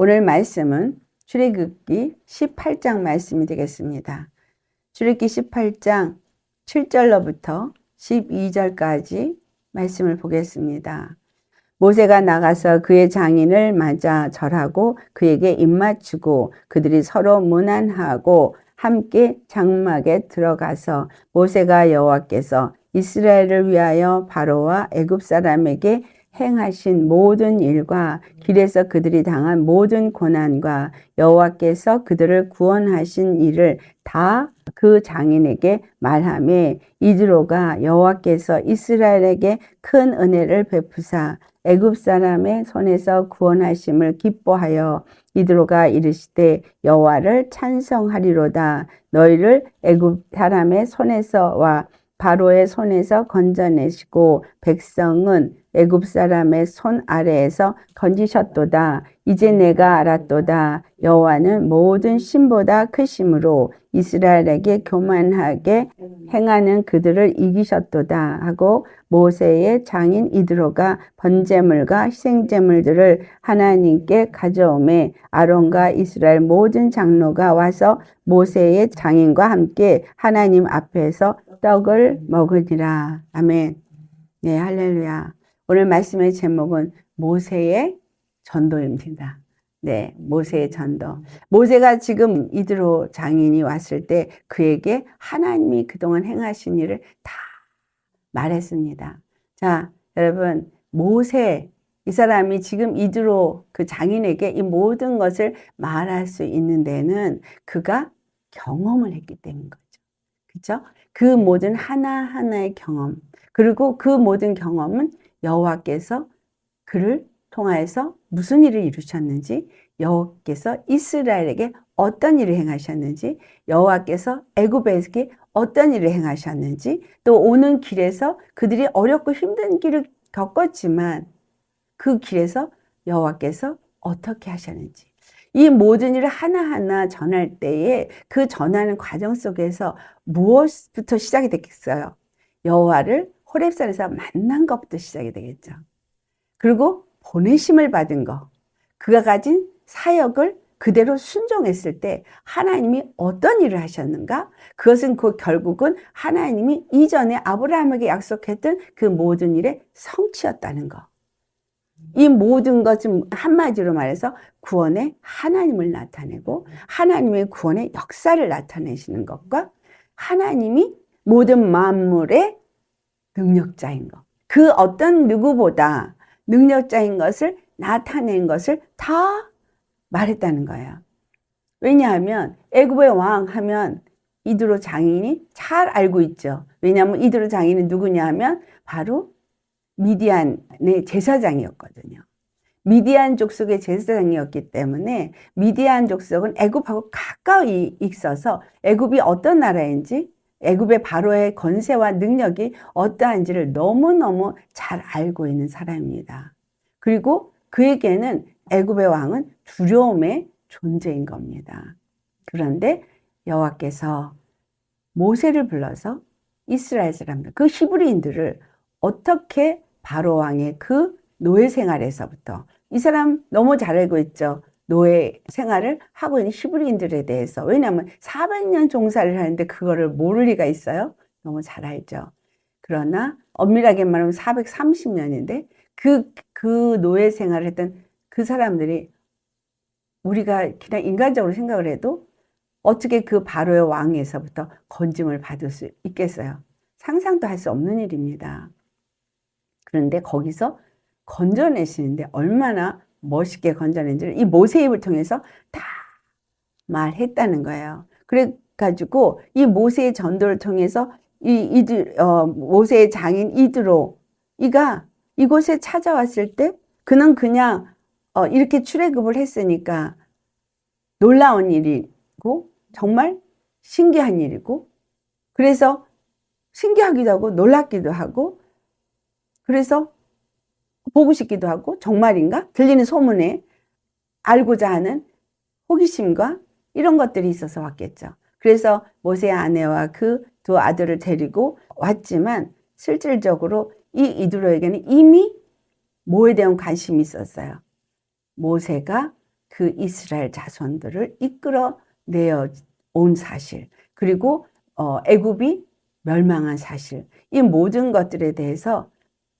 오늘 말씀은 출애굽기 18장 말씀이 되겠습니다. 출애굽기 18장 7절로부터 12절까지 말씀을 보겠습니다. 모세가 나가서 그의 장인을 맞아 절하고 그에게 입맞추고 그들이 서로 문안하고 함께 장막에 들어가서 모세가 여호와께서 이스라엘을 위하여 바로와 애굽 사람에게 행하신 모든 일과 길에서 그들이 당한 모든 고난과 여호와께서 그들을 구원하신 일을 다 그 장인에게 말하며 이드로가 여호와께서 이스라엘에게 큰 은혜를 베푸사 애굽 사람의 손에서 구원하심을 기뻐하여 이드로가 이르시되 여호와를 찬송하리로다. 너희를 애굽 사람의 손에서와 바로의 손에서 건져내시고 백성은 애굽 사람의 손 아래에서 건지셨도다. 이제 내가 알았도다. 여호와는 모든 신보다 크심으로 이스라엘에게 교만하게 행하는 그들을 이기셨도다 하고 모세의 장인 이드로가 번제물과 희생제물들을 하나님께 가져오매 아론과 이스라엘 모든 장로가 와서 모세의 장인과 함께 하나님 앞에서 떡을 먹으니라. 아멘. 네, 할렐루야. 오늘 말씀의 제목은 모세의 전도입니다. 네, 모세의 전도. 모세가 지금 이드로 장인이 왔을 때 그에게 하나님이 그동안 행하신 일을 다 말했습니다. 자, 여러분, 모세, 이 사람이 지금 이드로 그 장인에게 이 모든 것을 말할 수 있는 데는 그가 경험을 했기 때문인 거죠. 그렇죠? 그 모든 하나하나의 경험, 그리고 그 모든 경험은 여호와께서 그를 통하여서 무슨 일을 이루셨는지, 여호와께서 이스라엘에게 어떤 일을 행하셨는지, 여호와께서 애굽에게 어떤 일을 행하셨는지, 또 오는 길에서 그들이 어렵고 힘든 길을 겪었지만 그 길에서 여호와께서 어떻게 하셨는지, 이 모든 일을 하나하나 전할 때에 그 전하는 과정 속에서 무엇부터 시작이 됐겠어요? 여호와를 호렙산에서 만난 것부터 시작이 되겠죠. 그리고 보내심을 받은 것, 그가 가진 사역을 그대로 순종했을 때 하나님이 어떤 일을 하셨는가? 그것은 결국은 하나님이 이전에 아브라함에게 약속했던 그 모든 일의 성취였다는 것. 이 모든 것은 한마디로 말해서 구원의 하나님을 나타내고 하나님의 구원의 역사를 나타내시는 것과 하나님이 모든 만물의 능력자인 것, 그 어떤 누구보다 능력자인 것을 나타낸 것을 다 말했다는 거예요. 왜냐하면 애굽의 왕 하면 이드로 장인이 잘 알고 있죠. 왜냐하면 이드로 장인은 누구냐 하면 바로 미디안의 제사장이었거든요. 미디안 족속의 제사장이었기 때문에 미디안 족속은 애굽하고 가까이 있어서 애굽이 어떤 나라인지, 애굽의 바로의 권세와 능력이 어떠한지를 너무너무 잘 알고 있는 사람입니다. 그리고 그에게는 애굽의 왕은 두려움의 존재인 겁니다. 그런데 여호와께서 모세를 불러서 이스라엘 사람들, 그 히브리인들을 어떻게 바로 왕의 그 노예 생활에서부터, 이 사람 너무 잘 알고 있죠. 노예 생활을 하고 있는 히브리인들에 대해서. 왜냐하면 400년 종사를 하는데 그거를 모를 리가 있어요? 너무 잘 알죠. 그러나 엄밀하게 말하면 430년인데 그 노예 생활을 했던 그 사람들이 우리가 그냥 인간적으로 생각을 해도 어떻게 그 바로의 왕에서부터 건짐을 받을 수 있겠어요? 상상도 할 수 없는 일입니다. 그런데 거기서 건져내시는데 얼마나 멋있게 건져낸지를 이 모세의 입을 통해서 다 말했다는 거예요. 그래가지고 이 모세의 전도를 통해서 모세의 장인 이드로 이가 이곳에 찾아왔을 때 그는 그냥 이렇게 출애굽을 했으니까 놀라운 일이고 정말 신기한 일이고, 그래서 신기하기도 하고 놀랍기도 하고, 그래서 보고 싶기도 하고 정말인가? 들리는 소문에 알고자 하는 호기심과 이런 것들이 있어서 왔겠죠. 그래서 모세의 아내와 그 두 아들을 데리고 왔지만 실질적으로 이 이드로에게는 이미 뭐에 대한 관심이 있었어요. 모세가 그 이스라엘 자손들을 이끌어 내어 온 사실, 그리고 애굽이 멸망한 사실, 이 모든 것들에 대해서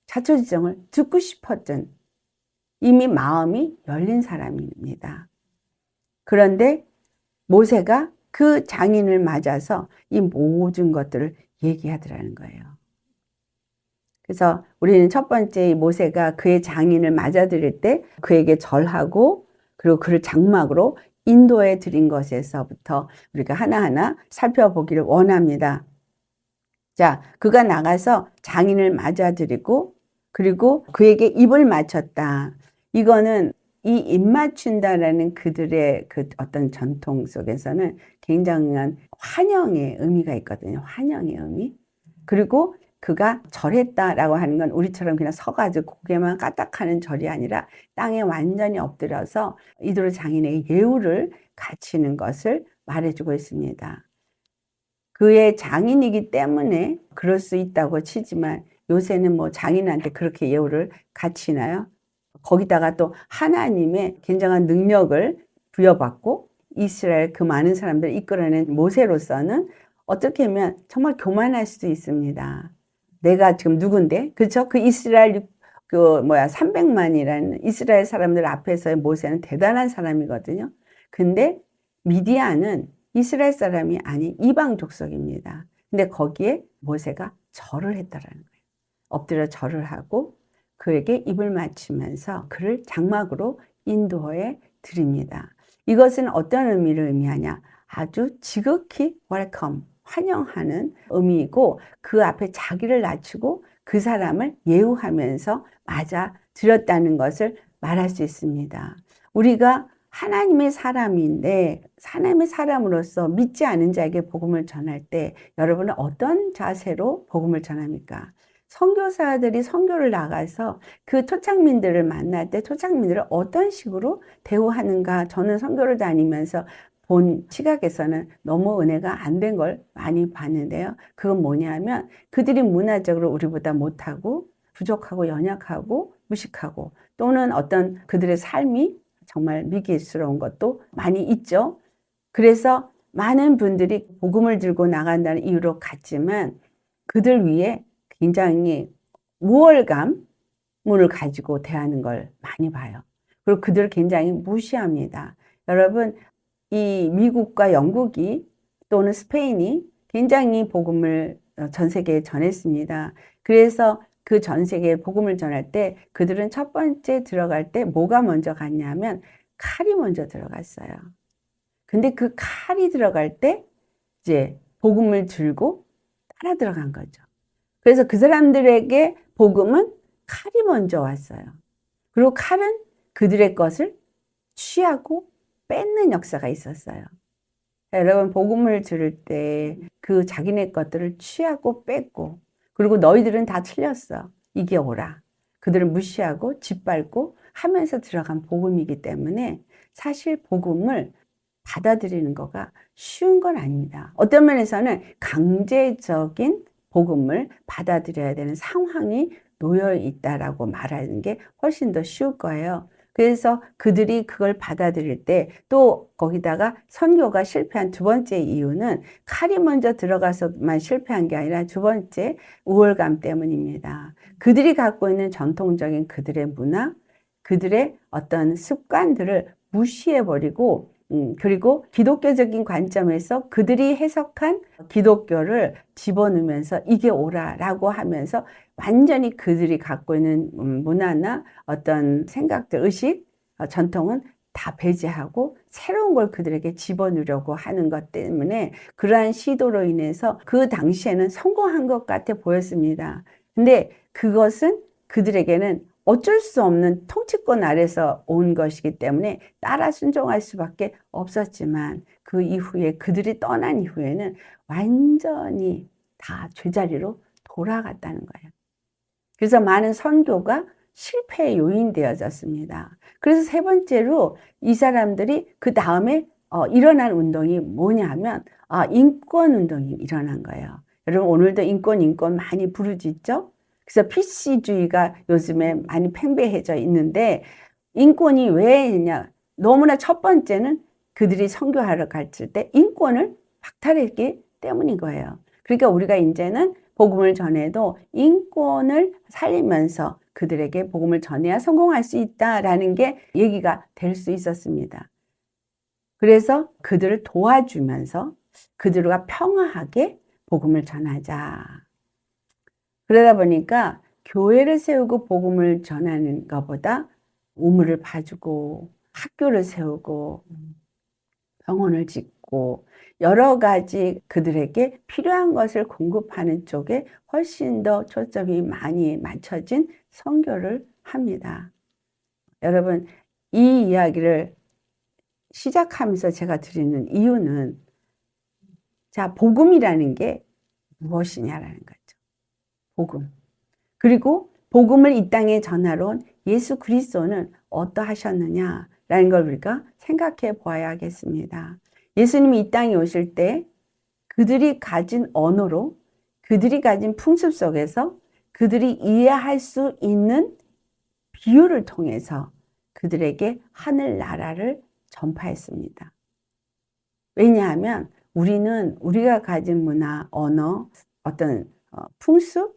자초지종을 듣고 싶었던 이미 마음이 열린 사람입니다. 그런데 모세가 그 장인을 맞아서 이 모든 것들을 얘기하더라는 거예요. 그래서 우리는 첫 번째 모세가 그의 장인을 맞아들일 때 그에게 절하고 그리고 그를 장막으로 인도해 드린 것에서부터 우리가 하나하나 살펴보기를 원합니다. 자, 그가 나가서 장인을 맞아들이고 그리고 그에게 입을 맞췄다. 이거는 이 입 맞춘다라는 그들의 그 어떤 전통 속에서는 굉장한 환영의 의미가 있거든요. 환영의 의미. 그리고 그가 절했다라고 하는 건 우리처럼 그냥 서가지고 고개만 까딱하는 절이 아니라 땅에 완전히 엎드려서 이도로 장인의 예우를 갖추는 것을 말해주고 있습니다. 그의 장인이기 때문에 그럴 수 있다고 치지만 요새는 뭐 장인한테 그렇게 예우를 갖추나요? 거기다가 또 하나님의 굉장한 능력을 부여받고 이스라엘 그 많은 사람들을 이끌어낸 모세로서는 어떻게 하면 정말 교만할 수도 있습니다. 내가 지금 누군데? 그렇죠? 그 이스라엘 300만이라는 이스라엘 사람들 앞에서의 모세는 대단한 사람이거든요. 근데 미디안은 이스라엘 사람이 아닌 이방 족속입니다. 근데 거기에 모세가 절을 했다라는 거예요. 엎드려 절을 하고 그에게 입을 맞추면서 그를 장막으로 인도해 드립니다. 이것은 어떤 의미를 의미하냐? 아주 지극히 웰컴, 환영하는 의미이고 그 앞에 자기를 낮추고 그 사람을 예우하면서 맞아 드렸다는 것을 말할 수 있습니다. 우리가 하나님의 사람인데 하나님의 사람으로서 믿지 않은 자에게 복음을 전할 때 여러분은 어떤 자세로 복음을 전합니까? 선교사들이 선교를 나가서 그 토착민들을 만날 때 토착민들을 어떤 식으로 대우하는가, 저는 선교를 다니면서 본 시각에서는 너무 은혜가 안 된 걸 많이 봤는데요. 그건 뭐냐면 그들이 문화적으로 우리보다 못하고 부족하고 연약하고 무식하고 또는 어떤 그들의 삶이 정말 미개스러운 것도 많이 있죠. 그래서 많은 분들이 복음을 들고 나간다는 이유로 갔지만 그들 위해 굉장히 우월감을 가지고 대하는 걸 많이 봐요. 그리고 그들을 굉장히 무시합니다. 여러분, 이 미국과 영국이 또는 스페인이 굉장히 복음을 전 세계에 전했습니다. 그래서 그 전 세계에 복음을 전할 때 그들은 첫 번째 들어갈 때 뭐가 먼저 갔냐면 칼이 먼저 들어갔어요. 근데 그 칼이 들어갈 때 이제 복음을 들고 따라 들어간 거죠. 그래서 그 사람들에게 복음은 칼이 먼저 왔어요. 그리고 칼은 그들의 것을 취하고 뺏는 역사가 있었어요. 여러분 복음을 들을 때 그 자기네 것들을 취하고 뺏고 그리고 너희들은 다 틀렸어. 이게 옳아. 그들을 무시하고 짓밟고 하면서 들어간 복음이기 때문에 사실 복음을 받아들이는 거가 쉬운 건 아닙니다. 어떤 면에서는 강제적인 복음을 받아들여야 되는 상황이 놓여 있다라고 말하는 게 훨씬 더 쉬울 거예요. 그래서 그들이 그걸 받아들일 때 또 거기다가 선교가 실패한 두 번째 이유는 칼이 먼저 들어가서만 실패한 게 아니라 두 번째 우월감 때문입니다. 그들이 갖고 있는 전통적인 그들의 문화, 그들의 어떤 습관들을 무시해버리고 그리고 기독교적인 관점에서 그들이 해석한 기독교를 집어넣으면서 이게 옳아라고 하면서 완전히 그들이 갖고 있는 문화나 어떤 생각들, 의식, 전통은 다 배제하고 새로운 걸 그들에게 집어넣으려고 하는 것 때문에 그러한 시도로 인해서 그 당시에는 성공한 것 같아 보였습니다. 근데 그것은 그들에게는 어쩔 수 없는 통치권 아래서 온 것이기 때문에 따라 순종할 수밖에 없었지만 그 이후에 그들이 떠난 이후에는 완전히 다 제자리로 돌아갔다는 거예요. 그래서 많은 선교가 실패의 요인이 되어졌습니다. 그래서 세 번째로 이 사람들이 그 다음에 일어난 운동이 뭐냐면 인권 운동이 일어난 거예요. 여러분 오늘도 인권 많이 부르짖죠? 그래서 PC주의가 요즘에 많이 팽배해져 있는데 인권이 왜 있냐? 너무나 첫 번째는 그들이 선교하러 갔을 때 인권을 박탈했기 때문인 거예요. 그러니까 우리가 이제는 복음을 전해도 인권을 살리면서 그들에게 복음을 전해야 성공할 수 있다라는 게 얘기가 될 수 있었습니다. 그래서 그들을 도와주면서 그들과 평화하게 복음을 전하자. 그러다 보니까 교회를 세우고 복음을 전하는 것보다 우물을 파주고 학교를 세우고 병원을 짓고 여러 가지 그들에게 필요한 것을 공급하는 쪽에 훨씬 더 초점이 많이 맞춰진 선교를 합니다. 여러분, 이 이야기를 시작하면서 제가 드리는 이유는 자, 복음이라는 게 무엇이냐라는 거죠. 복음. 그리고 복음을 이 땅에 전하러 온 예수 그리스도는 어떠하셨느냐라는 걸 우리가 생각해 보아야겠습니다. 예수님이 이 땅에 오실 때 그들이 가진 언어로 그들이 가진 풍습 속에서 그들이 이해할 수 있는 비유를 통해서 그들에게 하늘나라를 전파했습니다. 왜냐하면 우리는 우리가 가진 문화, 언어, 어떤 풍습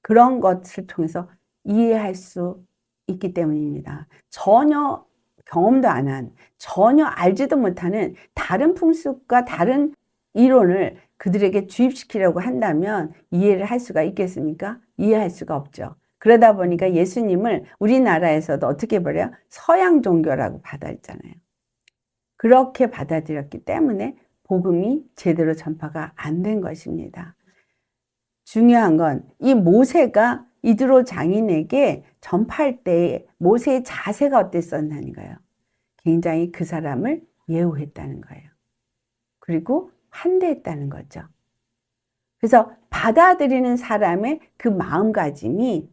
그런 것을 통해서 이해할 수 있기 때문입니다. 전혀 경험도 안 한, 전혀 알지도 못하는 다른 풍습과 다른 이론을 그들에게 주입시키려고 한다면 이해를 할 수가 있겠습니까? 이해할 수가 없죠. 그러다 보니까 예수님을 우리나라에서도 어떻게 버려요? 서양 종교라고 받아들였잖아요. 그렇게 받아들였기 때문에 복음이 제대로 전파가 안 된 것입니다. 중요한 건 이 모세가 이드로 장인에게 전파할 때 모세의 자세가 어땠었냐는 거예요. 굉장히 그 사람을 예우했다는 거예요. 그리고 환대했다는 거죠. 그래서 받아들이는 사람의 그 마음가짐이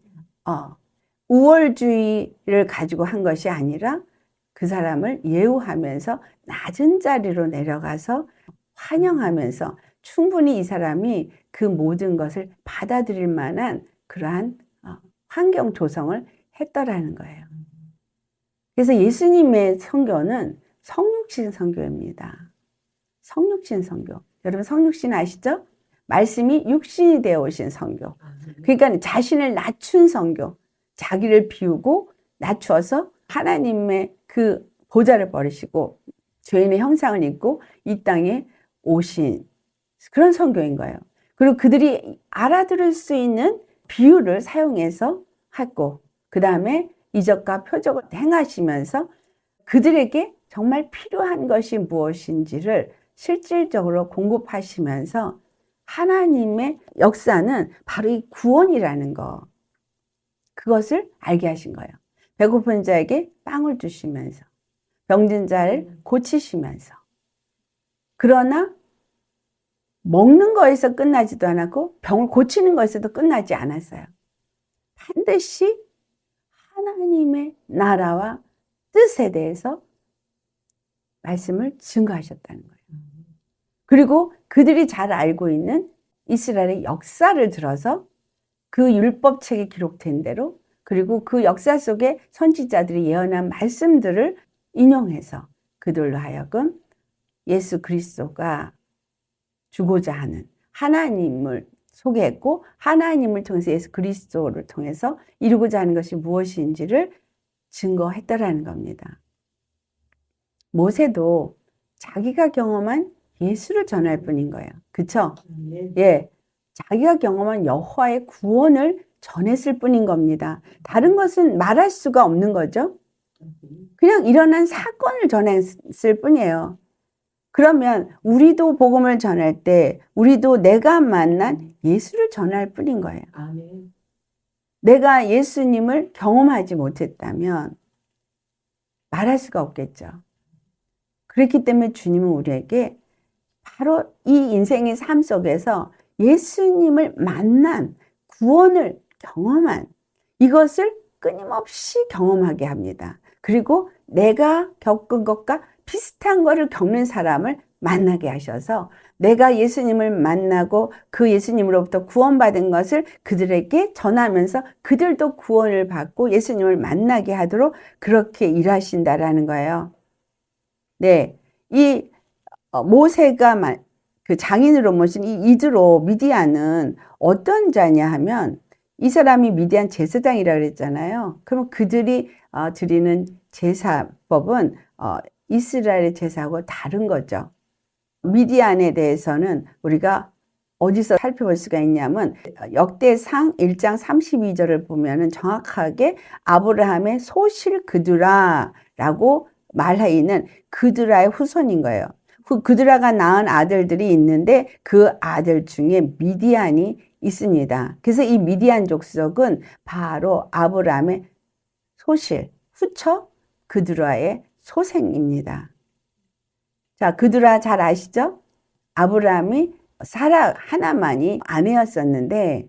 우월주의를 가지고 한 것이 아니라 그 사람을 예우하면서 낮은 자리로 내려가서 환영하면서 충분히 이 사람이 그 모든 것을 받아들일 만한 그러한 환경 조성을 했더라는 거예요. 그래서 예수님의 선교는 성육신 선교입니다. 성육신 선교. 여러분 성육신 아시죠? 말씀이 육신이 되어 오신 선교. 그러니까 자신을 낮춘 선교. 자기를 비우고 낮추어서 하나님의 그 보좌를 버리시고 죄인의 형상을 입고 이 땅에 오신 그런 선교인 거예요. 그리고 그들이 알아들을 수 있는 비유를 사용해서 했고 그 다음에 이적과 표적을 행하시면서 그들에게 정말 필요한 것이 무엇인지를 실질적으로 공급하시면서 하나님의 역사는 바로 이 구원이라는 거 그것을 알게 하신 거예요. 배고픈 자에게 빵을 주시면서 병든 자를 고치시면서 그러나 먹는 거에서 끝나지도 않았고 병을 고치는 거에서도 끝나지 않았어요. 반드시 하나님의 나라와 뜻에 대해서 말씀을 증거하셨다는 거예요. 그리고 그들이 잘 알고 있는 이스라엘의 역사를 들어서 그 율법책에 기록된 대로 그리고 그 역사 속에 선지자들이 예언한 말씀들을 인용해서 그들로 하여금 예수 그리스도가 주고자 하는 하나님을 소개했고 하나님을 통해서 예수 그리스도를 통해서 이루고자 하는 것이 무엇인지를 증거했다라는 겁니다. 모세도 자기가 경험한 예수를 전할 뿐인 거예요. 그쵸? 예, 자기가 경험한 여호와의 구원을 전했을 뿐인 겁니다. 다른 것은 말할 수가 없는 거죠. 그냥 일어난 사건을 전했을 뿐이에요. 그러면 우리도 복음을 전할 때 우리도 내가 만난 예수를 전할 뿐인 거예요. 아멘. 내가 예수님을 경험하지 못했다면 말할 수가 없겠죠. 그렇기 때문에 주님은 우리에게 바로 이 인생의 삶 속에서 예수님을 만난 구원을 경험한 이것을 끊임없이 경험하게 합니다. 그리고 내가 겪은 것과 비슷한 것을 겪는 사람을 만나게 하셔서 내가 예수님을 만나고 그 예수님으로부터 구원받은 것을 그들에게 전하면서 그들도 구원을 받고 예수님을 만나게 하도록 그렇게 일하신다라는 거예요. 네, 이 모세가 그 장인으로 모신 이 이드로 미디안은 어떤 자냐 하면 이 사람이 미디안 제사장이라고 그랬잖아요. 그러면 그들이 드리는 제사법은 이스라엘의 제사하고 다른 거죠. 미디안에 대해서는 우리가 어디서 살펴볼 수가 있냐면 역대상 1장 32절을 보면은 정확하게 아브라함의 소실 그두라라고 말해 있는 그두라의 후손인 거예요. 그두라가 낳은 아들들이 있는데 그 아들 중에 미디안이 있습니다. 그래서 이 미디안 족속은 바로 아브라함의 소실, 후처 그두라의 소생입니다. 자, 그두라 잘 아시죠? 아브라함이 사라 하나만이 아내였었는데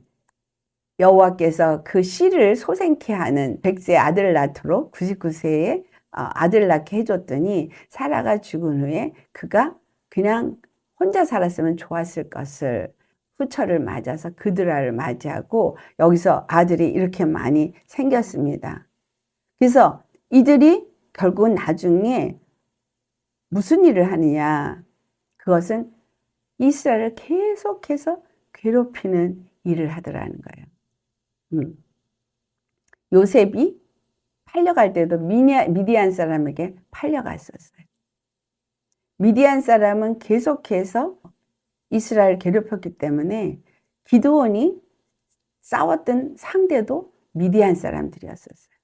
여호와께서 그 씨를 소생케 하는 100세 아들을 낳도록 99세에 아들을 낳게 해줬더니 사라가 죽은 후에 그가 그냥 혼자 살았으면 좋았을 것을 후처를 맞아서 그두라를 맞이하고 여기서 아들이 이렇게 많이 생겼습니다. 그래서 이들이 결국 나중에 무슨 일을 하느냐? 그것은 이스라엘을 계속해서 괴롭히는 일을 하더라는 거예요. 요셉이 팔려갈 때도 미디안 사람에게 팔려갔었어요. 미디안 사람은 계속해서 이스라엘을 괴롭혔기 때문에 기드온이 싸웠던 상대도 미디안 사람들이었었어요.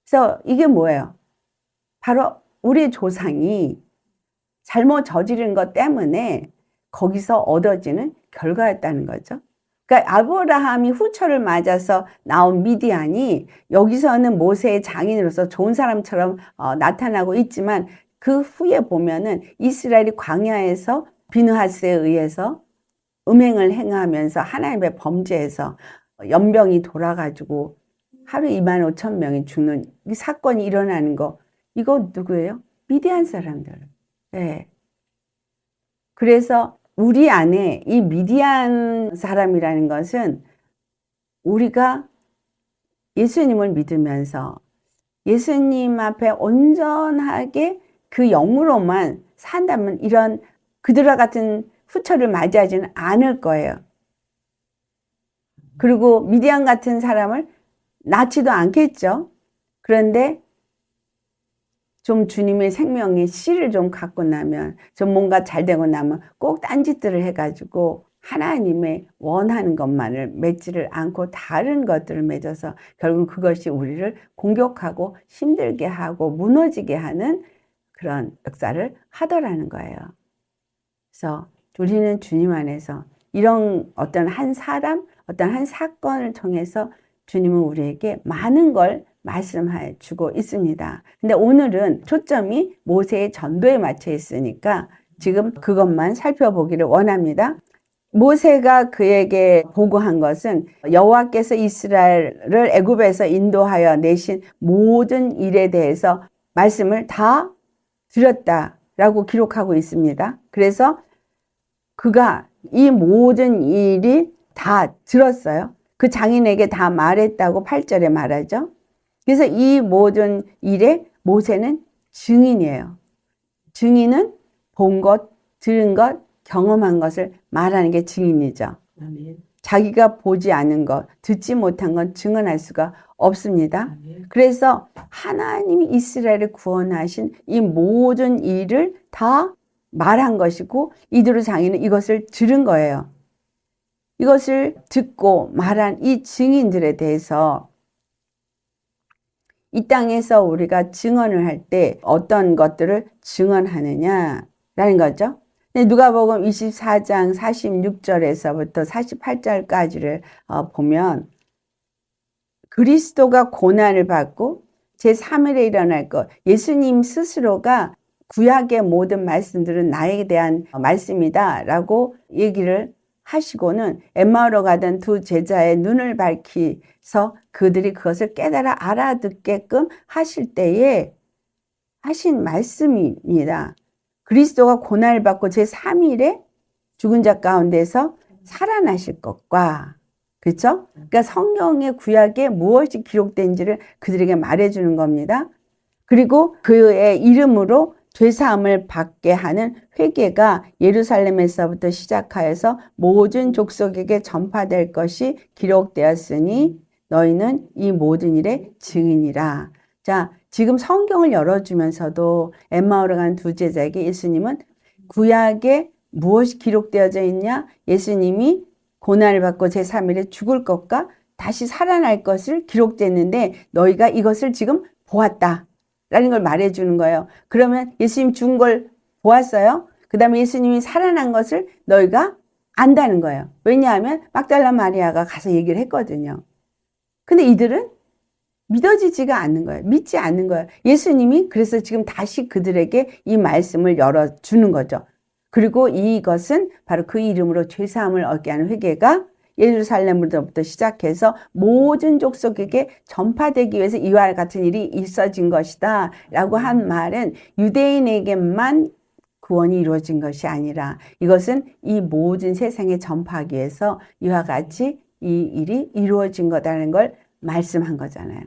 그래서 이게 뭐예요? 바로 우리 조상이 잘못 저지른 것 때문에 거기서 얻어지는 결과였다는 거죠. 그러니까 아브라함이 후처를 맞아서 나온 미디안이 여기서는 모세의 장인으로서 좋은 사람처럼 나타나고 있지만 그 후에 보면은 이스라엘이 광야에서 비느하스에 의해서 음행을 행하면서 하나님의 범죄에서 연병이 돌아가지고 하루 25,000명이 죽는 이 사건이 일어나는 거, 이거 누구예요? 미디안 사람들. 네. 그래서 우리 안에 이 미디안 사람이라는 것은 우리가 예수님을 믿으면서 예수님 앞에 온전하게 그 영으로만 산다면 이런 그들과 같은 후처를 맞이하지는 않을 거예요. 그리고 미디안 같은 사람을 낳지도 않겠죠. 그런데 좀 주님의 생명의 씨를 좀 갖고 나면, 좀 뭔가 잘 되고 나면 꼭 딴짓들을 해가지고 하나님의 원하는 것만을 맺지를 않고 다른 것들을 맺어서 결국 그것이 우리를 공격하고 힘들게 하고 무너지게 하는 그런 역사를 하더라는 거예요. 그래서 우리는 주님 안에서 이런 어떤 한 사람, 어떤 한 사건을 통해서 주님은 우리에게 많은 걸 말씀해 주고 있습니다. 근데 오늘은 초점이 모세의 전도에 맞춰 있으니까 지금 그것만 살펴보기를 원합니다. 모세가 그에게 보고한 것은 여호와께서 이스라엘을 애굽에서 인도하여 내신 모든 일에 대해서 말씀을 다 드렸다라고 기록하고 있습니다. 그래서 그가 이 모든 일이 다 들었어요. 그 장인에게 다 말했다고 8절에 말하죠. 그래서 이 모든 일에 모세는 증인이에요. 증인은 본 것, 들은 것, 경험한 것을 말하는 게 증인이죠. 아멘. 자기가 보지 않은 것, 듣지 못한 건 증언할 수가 없습니다. 아멘. 그래서 하나님이 이스라엘을 구원하신 이 모든 일을 다 말한 것이고 이드로 장인은 이것을 들은 거예요. 이것을 듣고 말한 이 증인들에 대해서 이 땅에서 우리가 증언을 할 때 어떤 것들을 증언하느냐라는 거죠. 누가복음 24장 46절에서부터 48절까지를 보면 그리스도가 고난을 받고 제3일에 일어날 것, 예수님 스스로가 구약의 모든 말씀들은 나에 대한 말씀이다 라고 얘기를 하시고는 엠마오로 가던 두 제자의 눈을 밝히서 그들이 그것을 깨달아 알아듣게끔 하실 때에 하신 말씀입니다. 그리스도가 고난을 받고 제3일에 죽은 자 가운데서 살아나실 것과, 그렇죠? 그러니까 성경의 구약에 무엇이 기록된지를 그들에게 말해주는 겁니다. 그리고 그의 이름으로 죄사함을 받게 하는 회개가 예루살렘에서부터 시작하여서 모든 족속에게 전파될 것이 기록되었으니 너희는 이 모든 일의 증인이라. 자, 지금 성경을 열어주면서도 엠마오로 간 두 제자에게 예수님은 구약에 무엇이 기록되어져 있냐? 예수님이 고난을 받고 제3일에 죽을 것과 다시 살아날 것을 기록됐는데 너희가 이것을 지금 보았다 라는 걸 말해주는 거예요. 그러면 예수님 죽은 걸 보았어요. 그 다음에 예수님이 살아난 것을 너희가 안다는 거예요. 왜냐하면 막달라 마리아가 가서 얘기를 했거든요. 근데 이들은 믿어지지가 않는 거예요. 믿지 않는 거예요. 예수님이 그래서 지금 다시 그들에게 이 말씀을 열어주는 거죠. 그리고 이것은 바로 그 이름으로 죄사함을 얻게 하는 회개가 예루살렘으로부터 시작해서 모든 족속에게 전파되기 위해서 이와 같은 일이 있어진 것이다 라고 한 말은 유대인에게만 구원이 이루어진 것이 아니라 이것은 이 모든 세상에 전파하기 위해서 이와 같이 이 일이 이루어진 거다라는 걸 말씀한 거잖아요.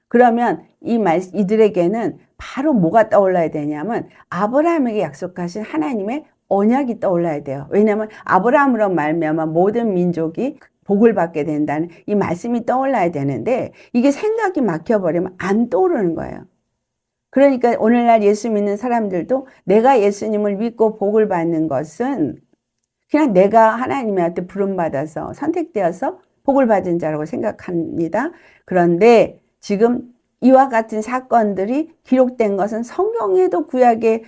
그러면 이들에게는 바로 뭐가 떠올라야 되냐면 아브라함에게 약속하신 하나님의 언약이 떠올라야 돼요. 왜냐하면 아브라함으로 말미암아 모든 민족이 복을 받게 된다는 이 말씀이 떠올라야 되는데 이게 생각이 막혀버리면 안 떠오르는 거예요. 그러니까 오늘날 예수 믿는 사람들도 내가 예수님을 믿고 복을 받는 것은 그냥 내가 하나님한테 부름받아서 선택되어서 복을 받은 자라고 생각합니다. 그런데 지금 이와 같은 사건들이 기록된 것은 성경에도 구약에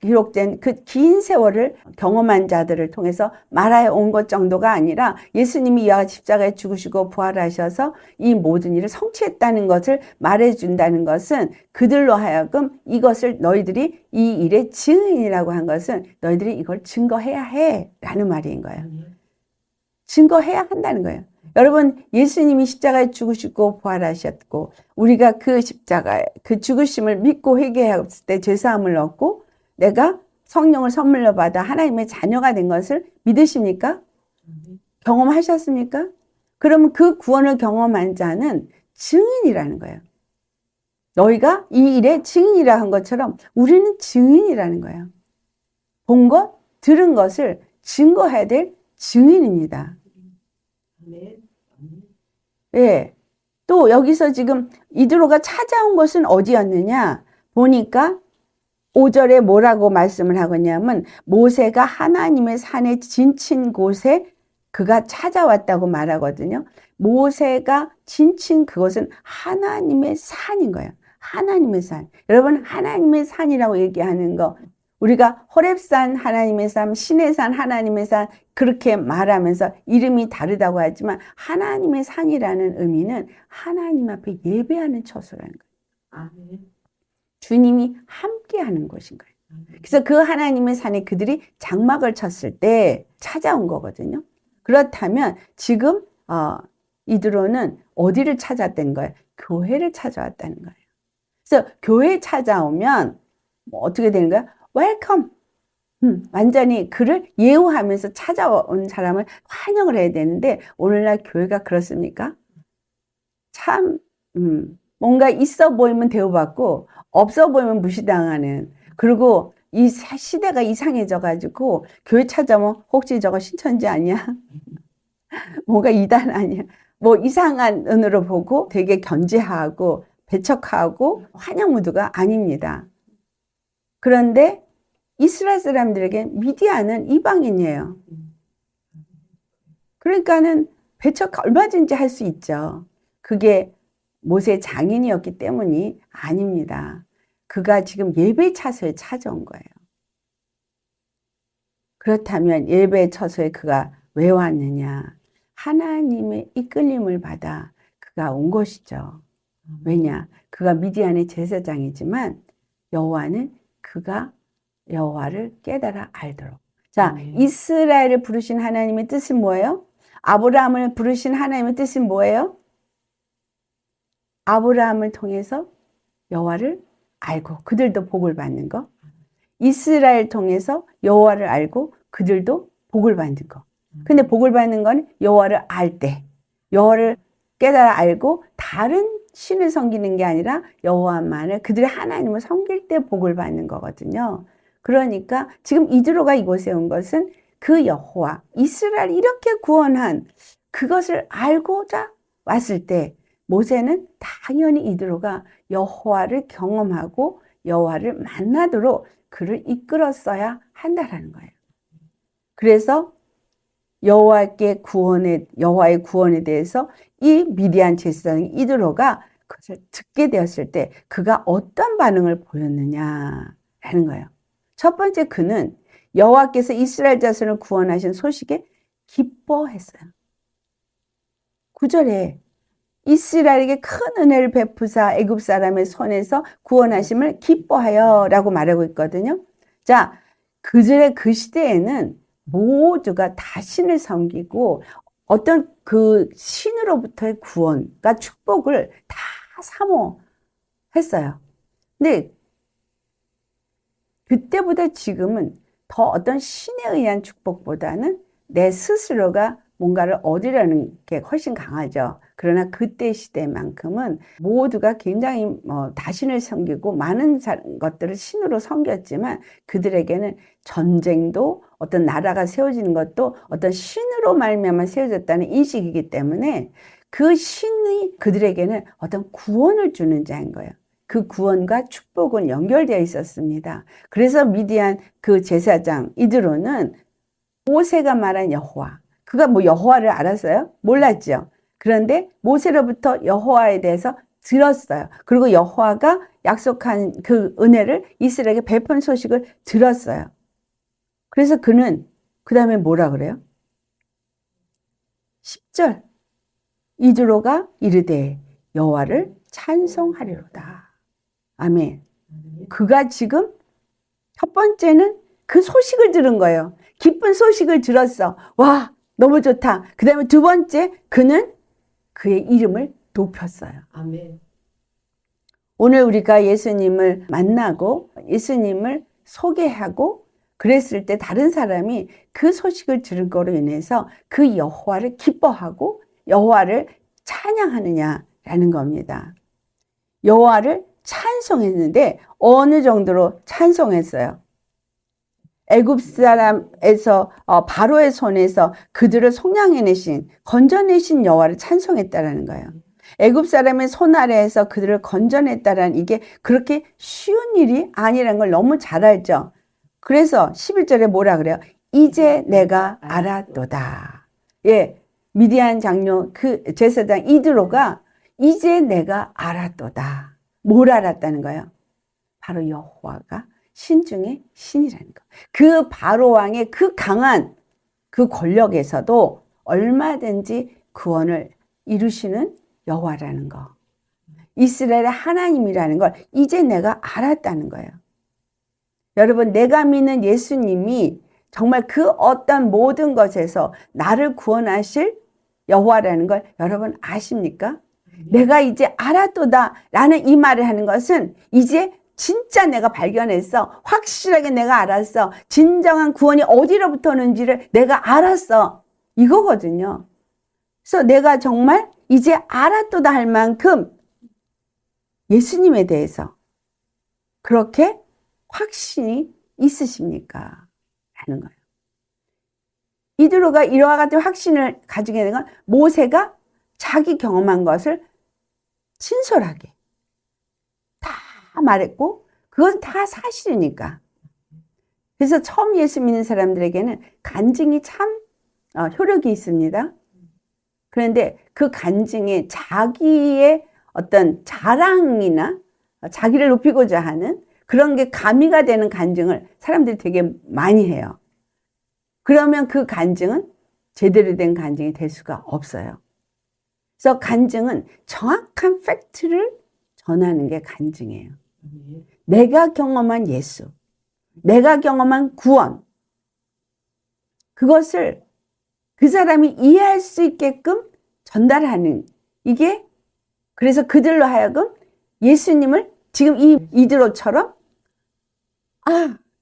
기록된 그 긴 세월을 경험한 자들을 통해서 말하여 온 것 정도가 아니라 예수님이 이와 같이 십자가에 죽으시고 부활하셔서 이 모든 일을 성취했다는 것을 말해준다는 것은 그들로 하여금 이것을 너희들이 이 일의 증인이라고 한 것은 너희들이 이걸 증거해야 해 라는 말인 거예요. 증거해야 한다는 거예요. 여러분, 예수님이 십자가에 죽으시고 부활하셨고 우리가 그 십자가에 그 죽으심을 믿고 회개했을 때 죄사함을 얻고 내가 성령을 선물로 받아 하나님의 자녀가 된 것을 믿으십니까? 경험하셨습니까? 그러면 그 구원을 경험한 자는 증인이라는 거예요. 너희가 이 일의 증인이라 한 것처럼 우리는 증인이라는 거예요. 본 것, 들은 것을 증거해야 될 증인입니다. 예. 또 여기서 지금 이드로가 찾아온 것은 어디였느냐? 보니까 5절에 뭐라고 말씀을 하겠냐면 모세가 하나님의 산에 진친 곳에 그가 찾아왔다고 말하거든요. 모세가 진친 그것은 하나님의 산인 거예요. 하나님의 산. 여러분, 하나님의 산이라고 얘기하는 거 우리가 호렙산 하나님의 산, 시내산 하나님의 산 그렇게 말하면서 이름이 다르다고 하지만 하나님의 산이라는 의미는 하나님 앞에 예배하는 처소라는 거예요. 주님이 함께하는 곳인 거예요. 그래서 그 하나님의 산에 그들이 장막을 쳤을 때 찾아온 거거든요. 그렇다면 지금 이드로는 어디를 찾았다는 거예요? 교회를 찾아왔다는 거예요. 그래서 교회에 찾아오면 뭐 어떻게 되는 거야? 웰컴. 완전히 그를 예우하면서 찾아온 사람을 환영을 해야 되는데 오늘날 교회가 그렇습니까? 참 뭔가 있어 보이면 대우받고 없어 보이면 무시당하는 그리고 이 시대가 이상해져 가지고 교회 찾아오면 혹시 저거 신천지 아니야? 뭔가 이단 아니야? 뭐 이상한 눈으로 보고 되게 견제하고 배척하고 환영 무드가 아닙니다. 그런데 이스라엘 사람들에게 미디안은 이방인이에요. 그러니까는 배척 얼마든지 할 수 있죠. 그게 모세 장인이었기 때문이 아닙니다. 그가 지금 예배 처소에 찾아온 거예요. 그렇다면 예배 처소에 그가 왜 왔느냐? 하나님의 이끌림을 받아 그가 온 것이죠. 왜냐? 그가 미디안의 제사장이지만 여호와는 그가 여호와를 깨달아 알도록. 자, 이스라엘을 부르신 하나님의 뜻은 뭐예요? 아브라함을 부르신 하나님의 뜻은 뭐예요? 아브라함을 통해서 여호와를 알고 그들도 복을 받는 거. 이스라엘 통해서 여호와를 알고 그들도 복을 받는 거. 근데 복을 받는 건 여호와를 알 때, 여호와를 깨달아 알고 다른 신을 섬기는 게 아니라 여호와만을, 그들의 하나님을 섬길 때 복을 받는 거거든요. 그러니까 지금 이드로가 이곳에 온 것은 그 여호와, 이스라엘 이렇게 구원한 그것을 알고자 왔을 때 모세는 당연히 이드로가 여호와를 경험하고 여호와를 만나도록 그를 이끌었어야 한다라는 거예요. 그래서 여호와의 구원에 대해서 이 미디안 제사장 이드로가 그것을 듣게 되었을 때 그가 어떤 반응을 보였느냐라는 거예요. 첫 번째, 그는 여호와께서 이스라엘 자손을 구원하신 소식에 기뻐했어요. 9절에 이스라엘에게 큰 은혜를 베푸사 애굽 사람의 손에서 구원하심을 기뻐하여 라고 말하고 있거든요. 자, 그들의 그 시대에는 모두가 다 신을 섬기고 어떤 그 신으로부터의 구원과 축복을 다 사모했어요. 근데 그때보다 지금은 더 어떤 신에 의한 축복보다는 내 스스로가 뭔가를 얻으려는 게 훨씬 강하죠. 그러나 그때 시대만큼은 모두가 굉장히 다신을 섬기고 많은 것들을 신으로 섬겼지만 그들에게는 전쟁도 어떤 나라가 세워지는 것도 어떤 신으로 말미암아 세워졌다는 인식이기 때문에 그 신이 그들에게는 어떤 구원을 주는 자인 거예요. 그 구원과 축복은 연결되어 있었습니다. 그래서 미디안 그 제사장 이드로는 모세가 말한 여호와, 그가 뭐 여호와를 알았어요? 몰랐죠. 그런데 모세로부터 여호와에 대해서 들었어요. 그리고 여호와가 약속한 그 은혜를 이스라엘에게 베푼 소식을 들었어요. 그래서 그는 그 다음에 뭐라 그래요? 10절 이드로가 이르되 여호와를 찬송하리로다. 아멘. 그가 지금 첫 번째는 그 소식을 들은 거예요. 기쁜 소식을 들었어. 와, 너무 좋다. 그 다음에 두 번째, 그는 그의 이름을 높였어요. 아멘. 오늘 우리가 예수님을 만나고 예수님을 소개하고 그랬을 때 다른 사람이 그 소식을 들은 거로 인해서 그 여호와를 기뻐하고 여호와를 찬양하느냐라는 겁니다. 여호와를 찬송했는데 어느 정도로 찬송했어요? 애굽 사람에서 바로의 손에서 그들을 속량해내신, 건져내신 여호와를 찬송했다라는 거예요. 애굽 사람의 손 아래에서 그들을 건져냈다라는 이게 그렇게 쉬운 일이 아니라는 걸 너무 잘 알죠. 그래서 11절에 뭐라 그래요? 이제 내가 알았도다. 예, 미디안 장로 그 제사장 이드로가 이제 내가 알았도다. 뭘 알았다는 거예요? 바로 여호와가 신 중에 신이라는 거. 그 바로 왕의 그 강한 그 권력에서도 얼마든지 구원을 이루시는 여호와라는 거. 이스라엘의 하나님이라는 걸 이제 내가 알았다는 거예요. 여러분, 내가 믿는 예수님이 정말 그 어떤 모든 것에서 나를 구원하실 여호와라는 걸 여러분 아십니까? 내가 이제 알았도다 라는 이 말을 하는 것은 이제 진짜 내가 발견했어. 확실하게 내가 알았어. 진정한 구원이 어디로부터 오는지를 내가 알았어. 이거거든요. 그래서 내가 정말 이제 알았도다 할 만큼 예수님에 대해서 그렇게 확신이 있으십니까? 라는 거예요. 이드로가 이와 같은 확신을 가지게 된 건 모세가 자기 경험한 것을 진솔하게 다 말했고 그건 다 사실이니까. 그래서 처음 예수 믿는 사람들에게는 간증이 참 효력이 있습니다. 그런데 그 간증에 자기의 어떤 자랑이나 자기를 높이고자 하는 그런 게 가미가 되는 간증을 사람들이 되게 많이 해요. 그러면 그 간증은 제대로 된 간증이 될 수가 없어요. 그래서 간증은 정확한 팩트를 전하는 게 간증이에요. 내가 경험한 예수, 내가 경험한 구원, 그것을 그 사람이 이해할 수 있게끔 전달하는 이게, 그래서 그들로 하여금 예수님을 지금 이 이드로처럼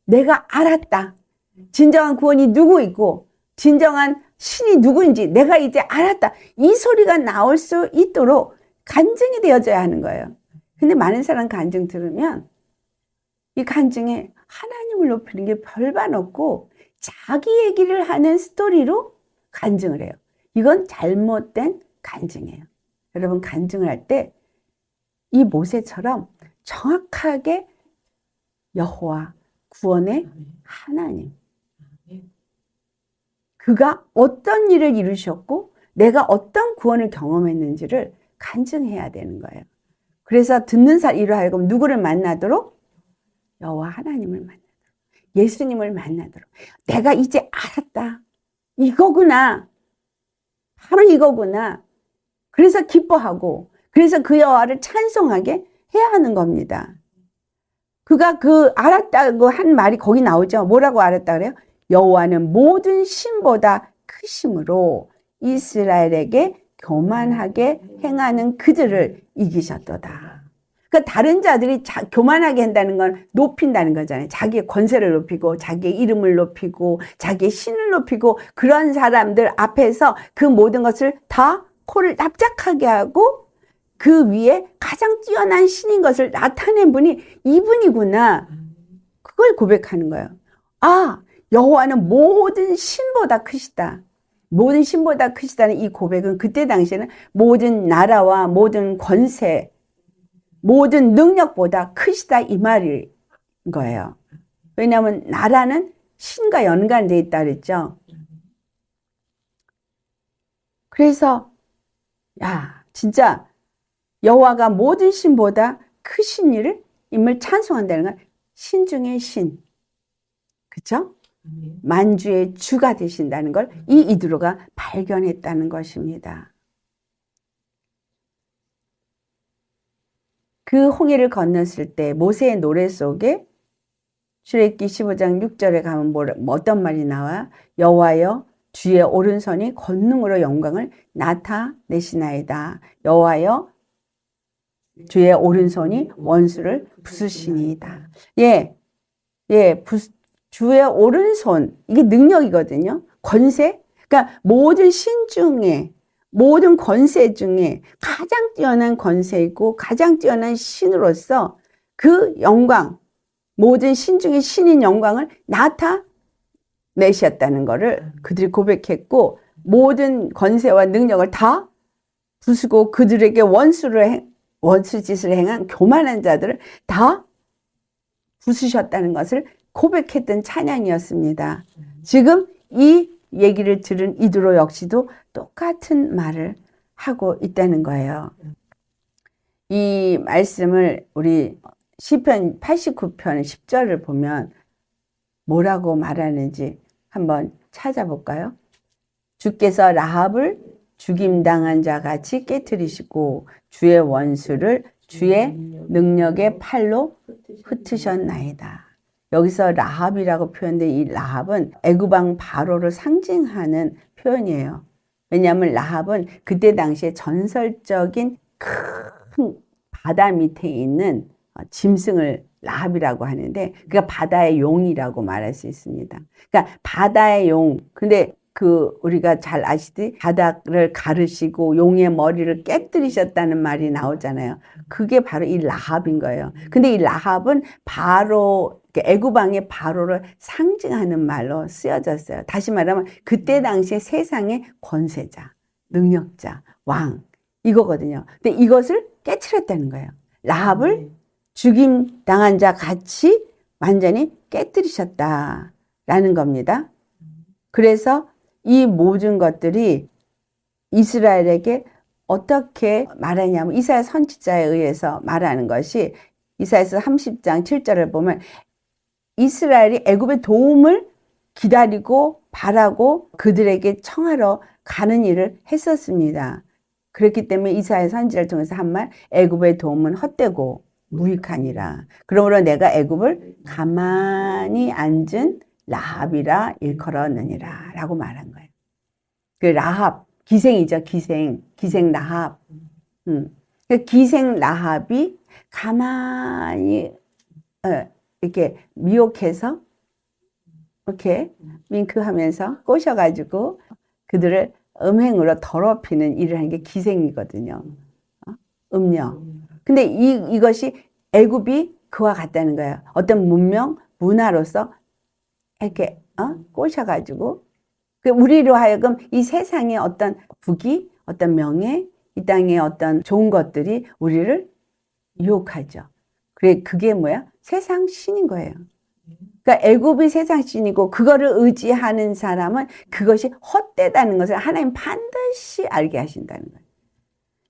내가 알았다. 진정한 구원이 누구이고 진정한 신이 누구인지 내가 이제 알았다. 이 소리가 나올 수 있도록 간증이 되어져야 하는 거예요. 근데 많은 사람 간증 들으면 이 간증에 하나님을 높이는 게 별반 없고 자기 얘기를 하는 스토리로 간증을 해요. 이건 잘못된 간증이에요. 여러분, 간증을 할 때 이 모세처럼 정확하게 여호와, 구원의 하나님, 그가 어떤 일을 이루셨고 내가 어떤 구원을 경험했는지를 간증해야 되는 거예요. 그래서 듣는 사람 이로 하여금 누구를 만나도록? 여호와 하나님을 만나도록, 예수님을 만나도록. 내가 이제 알았다. 이거구나. 바로 이거구나. 그래서 기뻐하고, 그래서 그 여호와를 찬송하게 해야 하는 겁니다. 그가 그 알았다고 한 말이 거기 나오죠. 뭐라고 알았다 그래요? 여호와는 모든 신보다 크심으로 이스라엘에게 교만하게 행하는 그들을 이기셨도다. 그러니까 다른 자들이 교만하게 한다는 건 높인다는 거잖아요. 자기의 권세를 높이고 자기의 이름을 높이고 자기의 신을 높이고, 그런 사람들 앞에서 그 모든 것을 다 코를 납작하게 하고 그 위에 가장 뛰어난 신인 것을 나타낸 분이 이분이구나. 그걸 고백하는 거예요. 아, 여호와는 모든 신보다 크시다. 모든 신보다 크시다는 이 고백은 그때 당시에는 모든 나라와 모든 권세, 모든 능력보다 크시다 이 말인 거예요. 왜냐하면 나라는 신과 연관되어 있다 그랬죠. 그래서 야, 진짜 여호와가 모든 신보다 크신 이를 임을 찬송한다는 건 신 중의 신, 그렇죠? 만주의 주가 되신다는 걸 이 이드로가 발견했다는 것입니다. 그 홍해를 건넜을 때 모세의 노래 속에 출애굽기 15장 6절에 가면 어떤 말이 나와? 여호와여, 주의 오른손이 권능으로 영광을 나타내시나이다. 여호와여, 주의 오른손이 원수를 부수시니이다. 주의 오른손, 이게 능력이거든요. 권세. 그러니까 모든 신 중에, 모든 권세 중에 가장 뛰어난 권세이고 가장 뛰어난 신으로서 그 영광, 모든 신 중에 신인 영광을 나타내셨다는 것을 그들이 고백했고, 모든 권세와 능력을 다 부수고 그들에게 원수 짓을 행한 교만한 자들을 다 부수셨다는 것을 고백했던 찬양이었습니다. 지금 이 얘기를 들은 이드로 역시도 똑같은 말을 하고 있다는 거예요. 이 말씀을 우리 시편 89편 10절을 보면 뭐라고 말하는지 한번 찾아볼까요? 주께서 라합을 죽임당한 자 같이 깨뜨리시고 주의 원수를 주의 능력의 팔로 흩으셨나이다. 여기서 라합이라고 표현된 이 라합은 애굽왕 바로를 상징하는 표현이에요. 왜냐하면 라합은 그때 당시에 전설적인 큰 바다 밑에 있는 짐승을 라합이라고 하는데, 그러니까 바다의 용이라고 말할 수 있습니다. 그러니까 바다의 용. 근데 우리가 잘 아시듯이 바다를 가르시고 용의 머리를 깨뜨리셨다는 말이 나오잖아요. 그게 바로 이 라합인 거예요. 근데 이 라합은 바로 애굽왕의 바로를 상징하는 말로 쓰여졌어요. 다시 말하면 그때 당시에 세상의 권세자, 능력자, 왕, 이거거든요. 근데 이것을 깨뜨렸다는 거예요. 라합을 죽임 당한 자 같이 완전히 깨뜨리셨다라는 겁니다. 그래서 이 모든 것들이 이스라엘에게 어떻게 말하냐면, 이사야 선지자에 의해서 말하는 것이 이사야서 30장 7절을 보면 이스라엘이 애굽의 도움을 기다리고 바라고 그들에게 청하러 가는 일을 했었습니다. 그렇기 때문에 이사야 선지자를 통해서 한 말, 애굽의 도움은 헛되고 무익하니라. 그러므로 내가 애굽을 가만히 앉은 라합이라 일컬었느니라 라고 말한 거예요. 그 라합, 기생이죠. 기생 라합. 그 기생 라합이 가만히 이렇게 미혹해서 이렇게 윙크하면서 꼬셔가지고 그들을 음행으로 더럽히는 일을 하는 게 기생이거든요. 음녀. 근데 이것이 애굽이 그와 같다는 거예요. 어떤 문명, 문화로서 이렇게 꼬셔가지고 우리로 하여금 이 세상의 어떤 부귀, 어떤 명예, 이 땅의 어떤 좋은 것들이 우리를 유혹하죠. 그게 뭐야? 세상 신인 거예요. 그러니까 애굽이 세상 신이고 그거를 의지하는 사람은 그것이 헛되다는 것을 하나님 반드시 알게 하신다는 거예요.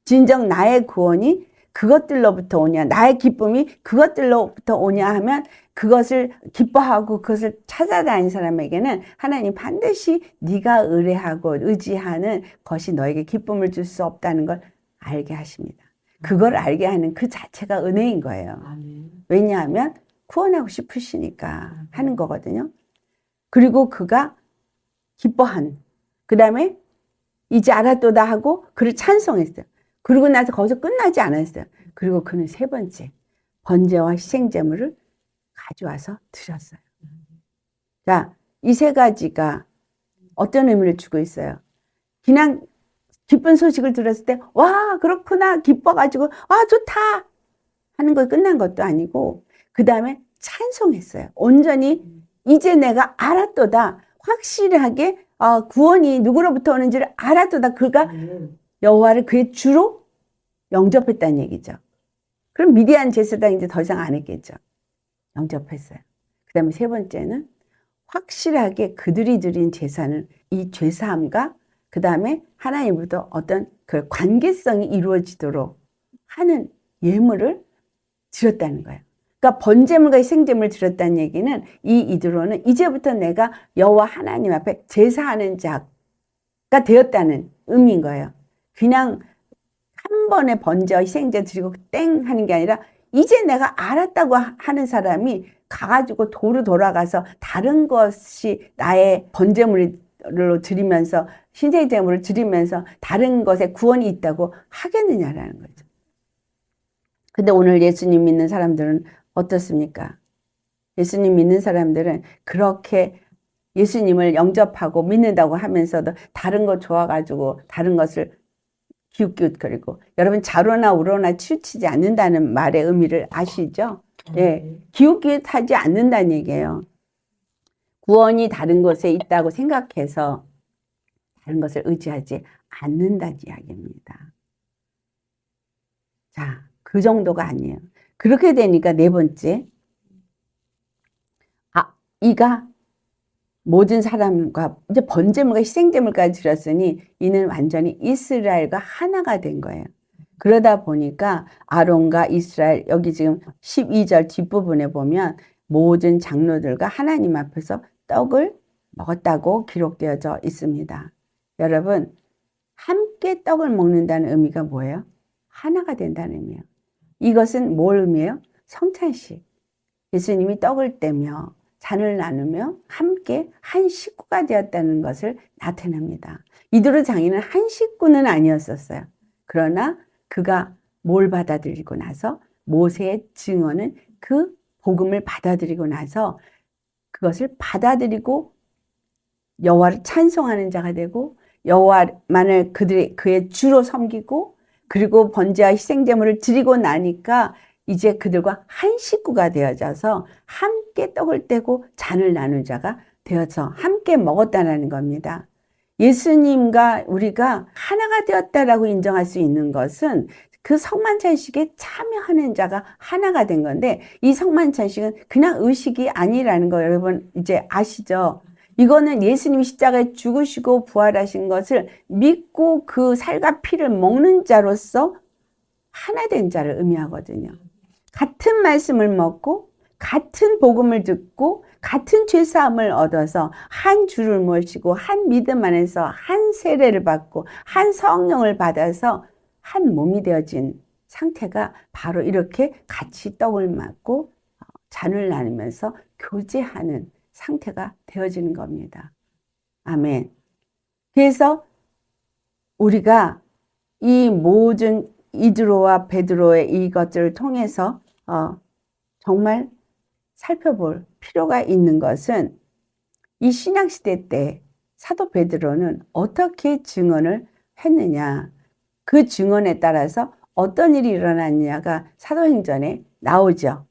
진정 나의 구원이 그것들로부터 오냐, 나의 기쁨이 그것들로부터 오냐 하면 그것을 기뻐하고 그것을 찾아다니는 사람에게는 하나님 반드시 네가 의뢰하고 의지하는 것이 너에게 기쁨을 줄 수 없다는 걸 알게 하십니다. 그걸 알게 하는 그 자체가 은혜인 거예요. 왜냐하면 구원하고 싶으시니까 하는 거거든요. 그리고 그가 기뻐한, 그 다음에 이제 알았도다 하고 그를 찬송했어요. 그러고 나서 거기서 끝나지 않았어요. 그리고 그는 세 번째 번제와 희생제물을 가져와서 드렸어요. 자, 이 세 가지가 어떤 의미를 주고 있어요? 그냥 기쁜 소식을 들었을 때 와 그렇구나 기뻐가지고 아 좋다 하는 거 끝난 것도 아니고 그 다음에 찬송했어요. 온전히 이제 내가 알았도다 확실하게 구원이 누구로부터 오는지를 알았도다. 그가 여호와를 그의 주로 영접했다는 얘기죠. 그럼 미디안 제사장 이제 더 이상 안 했겠죠. 영접했어요. 그 다음에 세 번째는 확실하게 그들이 드린 제사는 이 죄사함과 그 다음에 하나님부터 어떤 그 관계성이 이루어지도록 하는 예물을 드렸다는 거예요. 그러니까 번제물과 희생제물을 드렸다는 얘기는 이드로는 이제부터 내가 여호와 하나님 앞에 제사하는 자가 되었다는 의미인 거예요. 그냥 한 번에 번제와 희생제 드리고 땡 하는 게 아니라 이제 내가 알았다고 하는 사람이 가가지고 도로 돌아가서 다른 것이 나의 번제물로 드리면서 희생제물을 드리면서 다른 것에 구원이 있다고 하겠느냐라는 거죠. 근데 오늘 예수님 믿는 사람들은 어떻습니까? 예수님 믿는 사람들은 그렇게 예수님을 영접하고 믿는다고 하면서도 다른 거 좋아가지고 다른 것을 기웃기웃거리고, 여러분 좌로나 우로나 치우치지 않는다는 말의 의미를 아시죠? 예, 기웃기웃하지 않는다는 얘기예요. 구원이 다른 곳에 있다고 생각해서 다른 것을 의지하지 않는다는 이야기입니다. 자, 그 정도가 아니에요. 그렇게 되니까 네 번째, 이가 모든 사람과 이제 번제물과 희생제물까지 드렸으니 이는 완전히 이스라엘과 하나가 된 거예요. 그러다 보니까 아론과 이스라엘, 여기 지금 12절 뒷부분에 보면 모든 장로들과 하나님 앞에서 떡을 먹었다고 기록되어져 있습니다. 여러분, 함께 떡을 먹는다는 의미가 뭐예요? 하나가 된다는 의미예요. 이것은 뭘 의미해요? 성찬식. 예수님이 떡을 떼며 잔을 나누며 함께 한 식구가 되었다는 것을 나타냅니다. 이드로 장인은 한 식구는 아니었었어요. 그러나 그가 뭘 받아들이고 나서 모세의 증언은 그 복음을 받아들이고 나서 그것을 받아들이고 여호와를 찬송하는 자가 되고 여호와만을 그의 주로 섬기고 그리고 번제와 희생제물을 드리고 나니까 이제 그들과 한 식구가 되어져서 함께 떡을 떼고 잔을 나눈 자가 되어서 함께 먹었다는 겁니다. 예수님과 우리가 하나가 되었다라고 인정할 수 있는 것은 그 성만찬식에 참여하는 자가 하나가 된 건데 이 성만찬식은 그냥 의식이 아니라는 거 여러분 이제 아시죠? 이거는 예수님이 십자가에 죽으시고 부활하신 것을 믿고 그 살과 피를 먹는 자로서 하나 된 자를 의미하거든요. 같은 말씀을 먹고 같은 복음을 듣고 같은 죄사함을 얻어서 한 주를 모시고 한 믿음 안에서 한 세례를 받고 한 성령을 받아서 한 몸이 되어진 상태가 바로 이렇게 같이 떡을 먹고 잔을 나누면서 교제하는 상태가 되어지는 겁니다. 아멘. 그래서 우리가 이 모든 이드로와 베드로의 이것들을 통해서 정말 살펴볼 필요가 있는 것은 이 신약시대 때 사도 베드로는 어떻게 증언을 했느냐, 그 증언에 따라서 어떤 일이 일어났냐가 사도행전에 나오죠.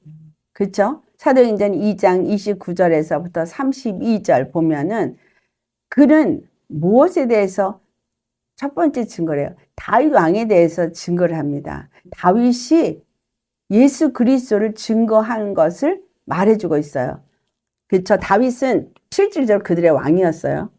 그렇죠? 사도행전 2장 29절에서부터 32절 보면은 그는 무엇에 대해서 첫 번째 증거를 해요. 다윗 왕에 대해서 증거를 합니다. 다윗이 예수 그리스도를 증거한 것을 말해주고 있어요. 그렇죠? 다윗은 실질적으로 그들의 왕이었어요.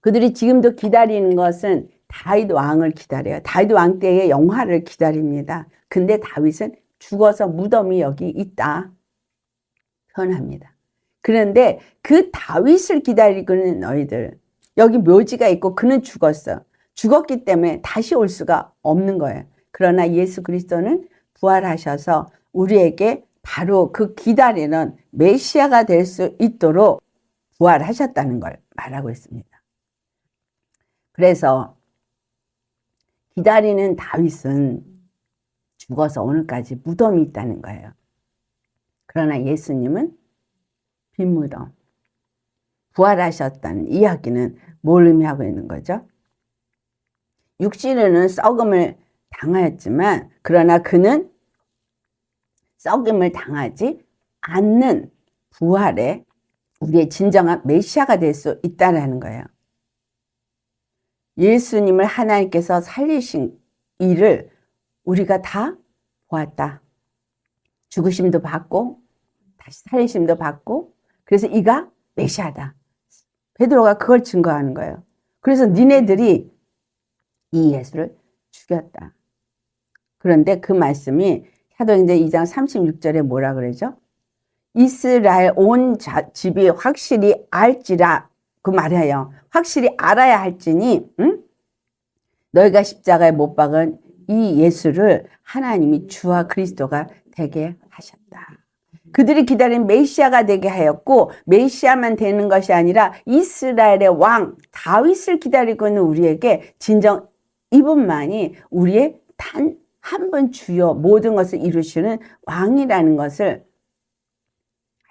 그들이 지금도 기다리는 것은 다윗 왕을 기다려요. 다윗 왕 때의 영화를 기다립니다. 근데 다윗은 죽어서 무덤이 여기 있다 표현합니다. 그런데 그 다윗을 기다리고 있는 너희들, 여기 묘지가 있고 그는 죽었어. 죽었기 때문에 다시 올 수가 없는 거예요. 그러나 예수 그리스도는 부활하셔서 우리에게 바로 그 기다리는 메시아가 될 수 있도록 부활하셨다는 걸 말하고 있습니다. 그래서 기다리는 다윗은 죽어서 오늘까지 무덤이 있다는 거예요. 그러나 예수님은 빈 무덤, 부활하셨다는 이야기는 뭘 의미하고 있는 거죠? 육신으로는 썩음을 당하였지만 그러나 그는 썩음을 당하지 않는 부활에 우리의 진정한 메시아가 될 수 있다는 거예요. 예수님을 하나님께서 살리신 일을 우리가 다 보았다. 죽으심도 받고 다시 살리심도 받고, 그래서 이가 메시아다. 베드로가 그걸 증거하는 거예요. 그래서 니네들이 이 예수를 죽였다. 그런데 그 말씀이 사도행전 2장 36절에 뭐라 그러죠? 이스라엘 온 집이 확실히 알지라, 그 말이에요. 확실히 알아야 할지니 너희가 십자가에 못 박은 이 예수를 하나님이 주와 그리스도가 되게 하셨다. 그들이 기다린 메시아가 되게 하였고, 메시아만 되는 것이 아니라 이스라엘의 왕 다윗을 기다리고 있는 우리에게 진정 이분만이 우리의 단 한 분 주요 모든 것을 이루시는 왕이라는 것을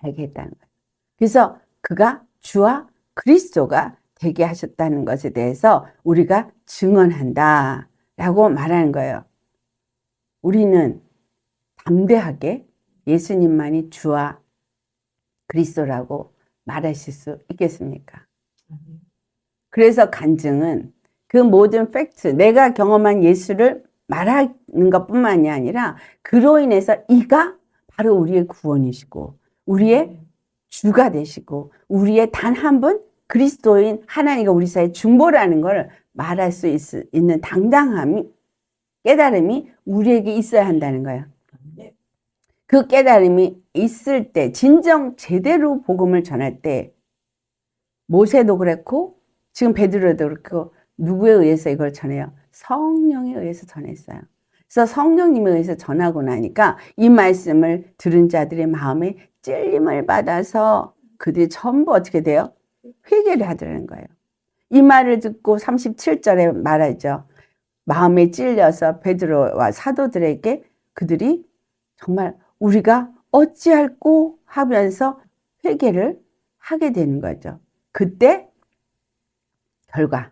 알게 했다는 거예요. 그래서 그가 주와 그리스도가 되게 하셨다는 것에 대해서 우리가 증언한다 라고 말하는 거예요. 우리는 담대하게 예수님만이 주와 그리스도라고 말하실 수 있겠습니까? 그래서 간증은 그 모든 팩트, 내가 경험한 예수를 말하는 것뿐만이 아니라 그로 인해서 이가 바로 우리의 구원이시고 우리의 주가 되시고 우리의 단 한 분 그리스도인 하나님과 우리 사이의 중보라는 걸 말할 수 있는 당당함이, 깨달음이 우리에게 있어야 한다는 거예요. 그 깨달음이 있을 때, 진정 제대로 복음을 전할 때, 모세도 그랬고 지금 베드로도 그렇고 누구에 의해서 이걸 전해요? 성령에 의해서 전했어요. 그래서 성령님에 의해서 전하고 나니까 이 말씀을 들은 자들의 마음에 찔림을 받아서 그들이 전부 어떻게 돼요? 회개를 하더라는 거예요. 이 말을 듣고 37절에 말하죠. 마음에 찔려서 베드로와 사도들에게 그들이 정말 우리가 어찌할꼬 하면서 회개를 하게 되는 거죠. 그때 결과,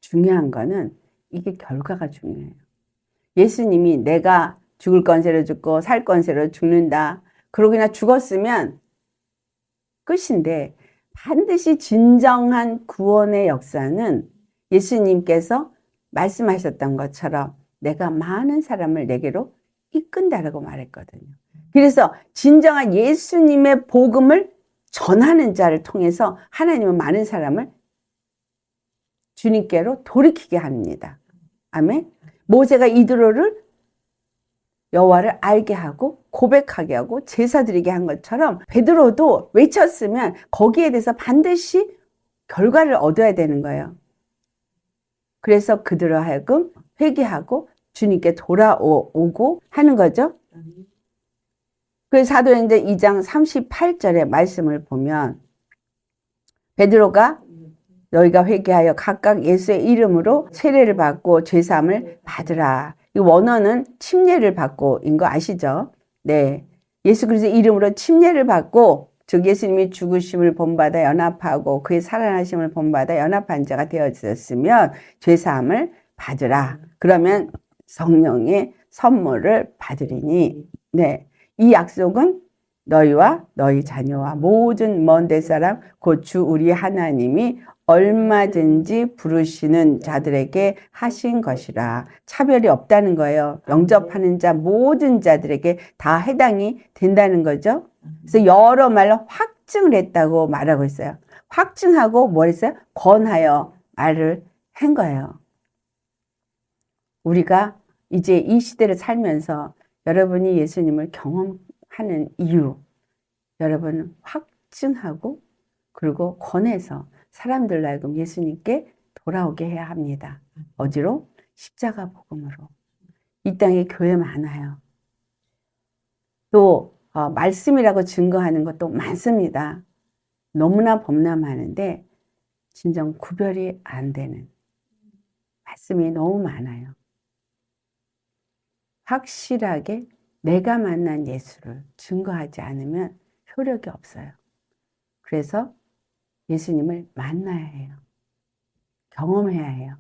중요한 거는 이게 결과가 중요해요. 예수님이 내가 죽을 건세로 죽고 살 건세로 죽는다. 그러기나 죽었으면 끝인데, 반드시 진정한 구원의 역사는 예수님께서 말씀하셨던 것처럼 내가 많은 사람을 내게로 이끈다라고 말했거든요. 그래서 진정한 예수님의 복음을 전하는 자를 통해서 하나님은 많은 사람을 주님께로 돌이키게 합니다. 아멘. 모세가 이드로를 여호와를 알게 하고 고백하게 하고 제사 드리게 한 것처럼 베드로도 외쳤으면 거기에 대해서 반드시 결과를 얻어야 되는 거예요. 그래서 그들로 하여금 회개하고 주님께 돌아오고 하는 거죠. 그래서 사도행전 2장 38절의 말씀을 보면 베드로가 너희가 회개하여 각각 예수의 이름으로 세례를 받고 죄사함을 받으라. 이 원어는 침례를 받고인 거 아시죠? 네, 예수 그리스도의 이름으로 침례를 받고 즉 예수님이 죽으심을 본받아 연합하고 그의 살아나심을 본받아 연합한 자가 되어졌으면 죄사함을 받으라. 그러면 성령의 선물을 받으리니. 네, 이 약속은 너희와 너희 자녀와 모든 먼 데 사람 곧 주 우리 하나님이 얼마든지 부르시는 자들에게 하신 것이라. 차별이 없다는 거예요. 영접하는 자 모든 자들에게 다 해당이 된다는 거죠. 그래서 여러 말로 확증을 했다고 말하고 있어요. 확증하고 뭘 했어요? 권하여 말을 한 거예요. 우리가 이제 이 시대를 살면서 여러분이 예수님을 경험하는 이유, 여러분은 확증하고 그리고 권해서 사람들로 하여금 예수님께 돌아오게 해야 합니다. 어디로? 십자가 복음으로. 이 땅에 교회 많아요. 또 말씀이라고 증거하는 것도 많습니다. 너무나 범람 많은데 진정 구별이 안 되는 말씀이 너무 많아요. 확실하게 내가 만난 예수를 증거하지 않으면 효력이 없어요. 그래서 예수님을 만나야 해요. 경험해야 해요.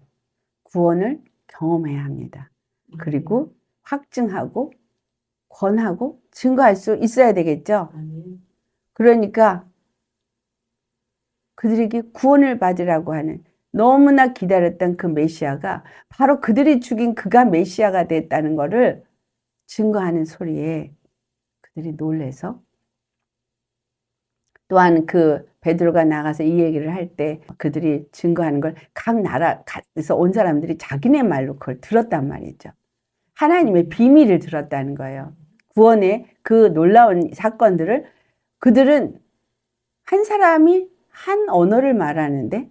구원을 경험해야 합니다. 그리고 확증하고 권하고 증거할 수 있어야 되겠죠. 그러니까 그들에게 구원을 받으라고 하는 너무나 기다렸던 그 메시아가 바로 그들이 죽인 그가 메시아가 됐다는 것을 증거하는 소리에 그들이 놀래서, 또한 그 베드로가 나가서 이 얘기를 할 때 그들이 증거하는 걸 각 나라에서 온 사람들이 자기네 말로 그걸 들었단 말이죠. 하나님의 비밀을 들었다는 거예요. 구원의 그 놀라운 사건들을 그들은 한 사람이 한 언어를 말하는데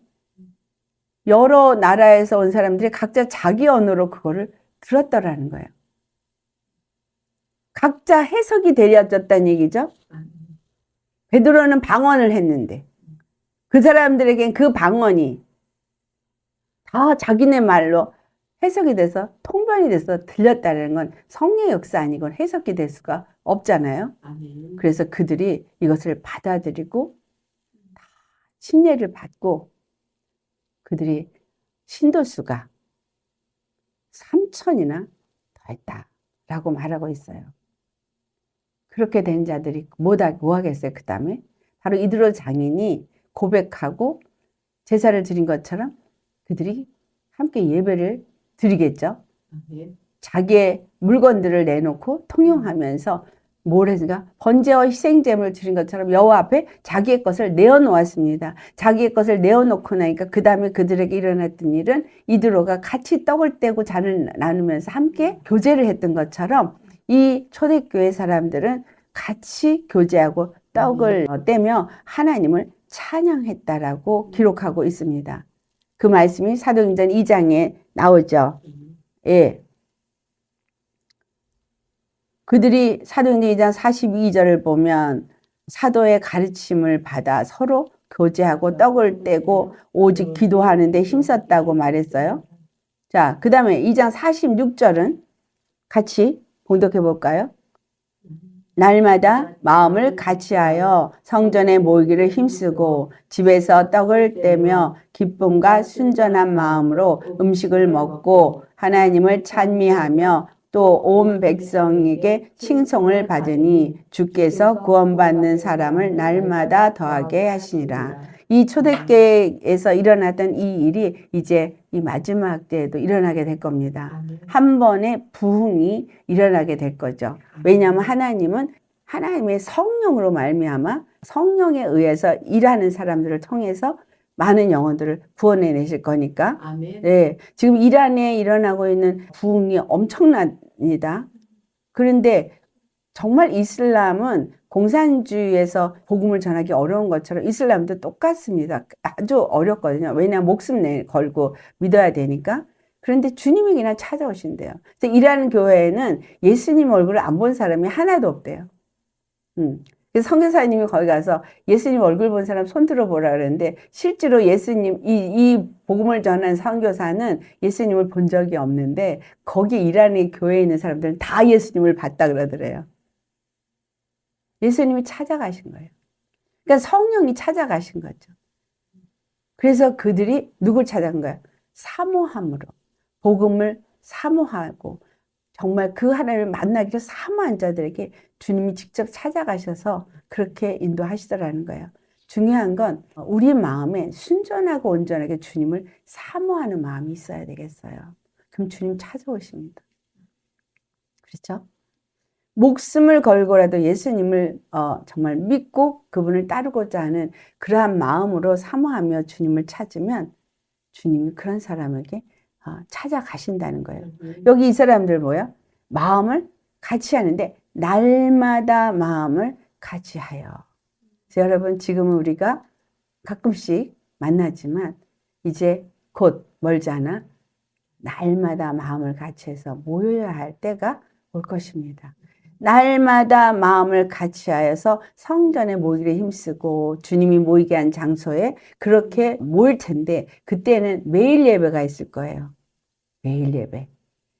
여러 나라에서 온 사람들이 각자 자기 언어로 그거를 들었더라는 거예요. 각자 해석이 되어졌다는 얘기죠. 베드로는 방언을 했는데 그 사람들에겐 그 방언이 다 자기네 말로 해석이 돼서 통변이 돼서 들렸다는 건 성령의 역사 아니건 해석이 될 수가 없잖아요. 그래서 그들이 이것을 받아들이고 다 침례를 받고 그들이 신도수가 3,000이나 더했다라고 말하고 있어요. 그렇게 된 자들이 뭐 하겠어요? 그 다음에 바로 이드로 장인이 고백하고 제사를 드린 것처럼 그들이 함께 예배를 드리겠죠. 자기의 물건들을 내놓고 통용하면서 뭘 했는가? 번제와 희생제물을 드린 것처럼 여호와 앞에 자기의 것을 내어놓았습니다. 자기의 것을 내어놓고 나니까 그 다음에 그들에게 일어났던 일은 이드로가 같이 떡을 떼고 잔을 나누면서 함께 교제를 했던 것처럼 이 초대교회 사람들은 같이 교제하고 떡을 떼며 하나님을 찬양했다라고 기록하고 있습니다. 그 말씀이 사도행전 2장에 나오죠. 예. 그들이 사도행전 2장 42절을 보면 사도의 가르침을 받아 서로 교제하고 떡을 떼고 오직 기도하는 데 힘썼다고 말했어요. 자, 그 다음에 2장 46절은 같이 봉독해 볼까요? 날마다 마음을 같이하여 성전에 모이기를 힘쓰고 집에서 떡을 떼며 기쁨과 순전한 마음으로 음식을 먹고 하나님을 찬미하며 또 온 백성에게 칭송을 받으니 주께서 구원받는 사람을 날마다 더하게 하시니라. 이 초대교회에서 일어났던 이 일이 이제 이 마지막 때에도 일어나게 될 겁니다. 한 번의 부흥이 일어나게 될 거죠. 왜냐하면 하나님은 하나님의 성령으로 말미암아 성령에 의해서 일하는 사람들을 통해서 많은 영혼들을 구원해 내실 거니까. 아멘. 네, 지금 이란에 일어나고 있는 부흥이 엄청납니다. 그런데 정말 이슬람은 공산주의에서 복음을 전하기 어려운 것처럼 이슬람도 똑같습니다. 아주 어렵거든요. 왜냐하면 목숨 걸고 믿어야 되니까. 그런데 주님이 그냥 찾아오신대요. 그래서 이란 교회에는 예수님 얼굴을 안 본 사람이 하나도 없대요. 그래서 선교사님이 거기 가서 예수님 얼굴 본 사람 손 들어보라 그러는데 실제로 예수님 이 복음을 전한 선교사는 예수님을 본 적이 없는데 거기 이란의 교회에 있는 사람들은 다 예수님을 봤다 그러더래요. 예수님이 찾아가신 거예요. 그러니까 성령이 찾아가신 거죠. 그래서 그들이 누굴 찾아간 거예요? 사모함으로. 복음을 사모하고 정말 그 하나님을 만나기를 사모한 자들에게 주님이 직접 찾아가셔서 그렇게 인도하시더라는 거예요. 중요한 건 우리 마음에 순전하고 온전하게 주님을 사모하는 마음이 있어야 되겠어요. 그럼 주님 찾아오십니다. 그렇죠? 목숨을 걸고라도 예수님을 정말 믿고 그분을 따르고자 하는 그러한 마음으로 사모하며 주님을 찾으면 주님이 그런 사람에게 찾아가신다는 거예요. 여기 이 사람들 뭐야? 마음을 같이 하는데 날마다 마음을 같이 하여. 그래서 여러분 지금은 우리가 가끔씩 만나지만 이제 곧 멀지 않아 날마다 마음을 같이 해서 모여야 할 때가 올 것입니다. 날마다 마음을 같이 하여서 성전에 모이기를 힘쓰고 주님이 모이게 한 장소에 그렇게 모일 텐데 그때는 매일 예배가 있을 거예요. 매일 예배.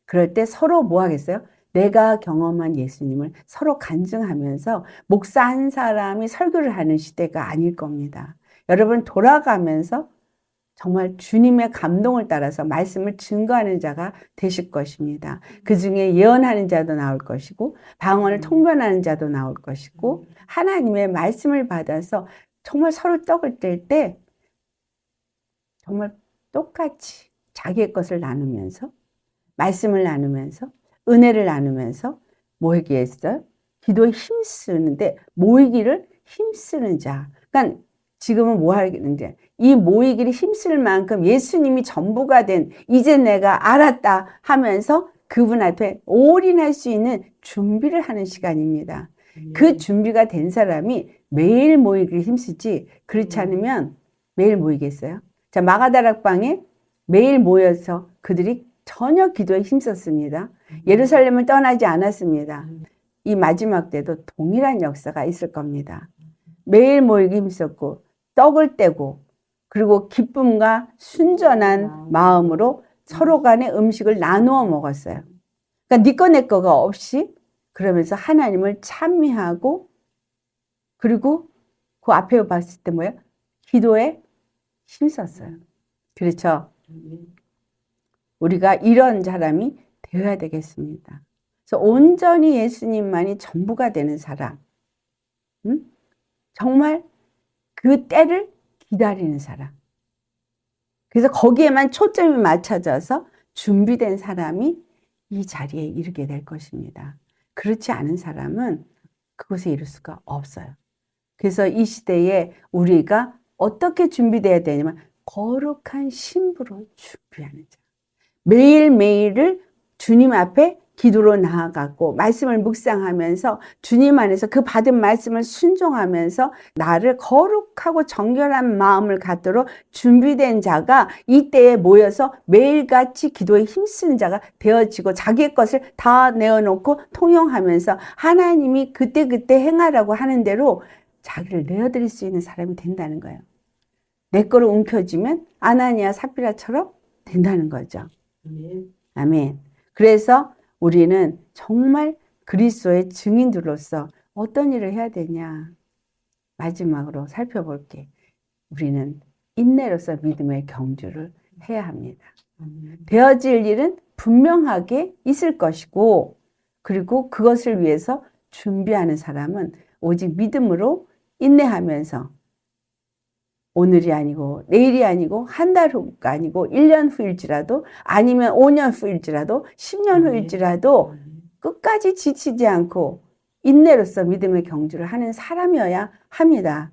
그럴 때 서로 뭐 하겠어요? 내가 경험한 예수님을 서로 간증하면서 목사 한 사람이 설교를 하는 시대가 아닐 겁니다. 여러분 돌아가면서 정말 주님의 감동을 따라서 말씀을 증거하는 자가 되실 것입니다. 그 중에 예언하는 자도 나올 것이고 방언을 통변하는 자도 나올 것이고 하나님의 말씀을 받아서 정말 서로 떡을 뗄 때 정말 똑같이 자기의 것을 나누면서 말씀을 나누면서 은혜를 나누면서 뭐 하겠어요? 기도에 힘쓰는데 모이기를 힘쓰는 자. 그러니까 지금은 뭐 하겠는지 이 모이기를 힘쓸 만큼 예수님이 전부가 된 이제 내가 알았다 하면서 그분 앞에 올인할 수 있는 준비를 하는 시간입니다. 그 준비가 된 사람이 매일 모이기를 힘쓰지 그렇지 않으면 매일 모이겠어요? 자, 마가다락방에 매일 모여서 그들이 전혀 기도에 힘썼습니다. 예루살렘을 떠나지 않았습니다. 이 마지막 때도 동일한 역사가 있을 겁니다. 매일 모이기 힘썼고 떡을 떼고 그리고 기쁨과 순전한 마음으로 서로 간에 음식을 나누어 먹었어요. 그러니까 네 거 내 거가 없이 그러면서 하나님을 찬미하고 그리고 그 앞에 봤을 때 뭐예요? 기도에 힘썼어요. 그렇죠? 우리가 이런 사람이 되어야 되겠습니다. 그래서 온전히 예수님만이 전부가 되는 사람. 정말 그 때를 기다리는 사람. 그래서 거기에만 초점이 맞춰져서 준비된 사람이 이 자리에 이르게 될 것입니다. 그렇지 않은 사람은 그곳에 이룰 수가 없어요. 그래서 이 시대에 우리가 어떻게 준비되어야 되냐면 거룩한 신부로 준비하는 자. 매일매일을 주님 앞에 기도로 나아가고 말씀을 묵상하면서 주님 안에서 그 받은 말씀을 순종하면서 나를 거룩하고 정결한 마음을 갖도록 준비된 자가 이때에 모여서 매일같이 기도에 힘쓰는 자가 되어지고 자기의 것을 다 내어놓고 통용하면서 하나님이 그때그때 행하라고 하는 대로 자기를 내어드릴 수 있는 사람이 된다는 거예요. 내 거로 움켜쥐면 아나니아 삽비라처럼 된다는 거죠. 아멘. 그래서 우리는 정말 그리스도의 증인들로서 어떤 일을 해야 되냐. 마지막으로 살펴볼게. 우리는 인내로서 믿음의 경주를 해야 합니다. 되어질 일은 분명하게 있을 것이고 그리고 그것을 위해서 준비하는 사람은 오직 믿음으로 인내하면서 오늘이 아니고 내일이 아니고 한 달 후가 아니고 1년 후일지라도 아니면 5년 후일지라도 10년 후일지라도 끝까지 지치지 않고 인내로서 믿음의 경주를 하는 사람이어야 합니다.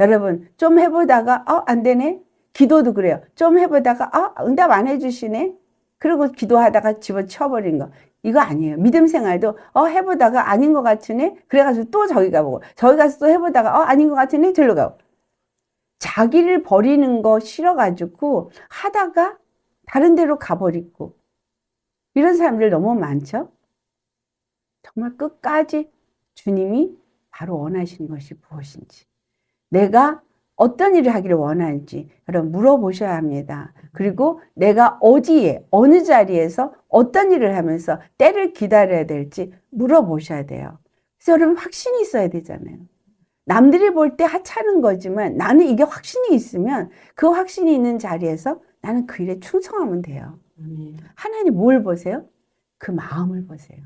여러분 좀 해보다가 안 되네. 기도도 그래요. 좀 해보다가 응답 안 해주시네. 그리고 기도하다가 집어쳐버린 거. 이거 아니에요. 믿음 생활도 해보다가 아닌 것 같으네. 그래가지고 또 저기 가보고 저기 가서 또 해보다가 아닌 것 같으네. 저기로 가고. 자기를 버리는 거 싫어가지고 하다가 다른 데로 가버리고 이런 사람들 너무 많죠? 정말 끝까지 주님이 바로 원하시는 것이 무엇인지 내가 어떤 일을 하기를 원하는지 여러분 물어보셔야 합니다. 그리고 내가 어디에 어느 자리에서 어떤 일을 하면서 때를 기다려야 될지 물어보셔야 돼요. 그래서 여러분 확신이 있어야 되잖아요. 남들이 볼 때 하찮은 거지만 나는 이게 확신이 있으면 그 확신이 있는 자리에서 나는 그 일에 충성하면 돼요. 하나님 뭘 보세요? 그 마음을 보세요.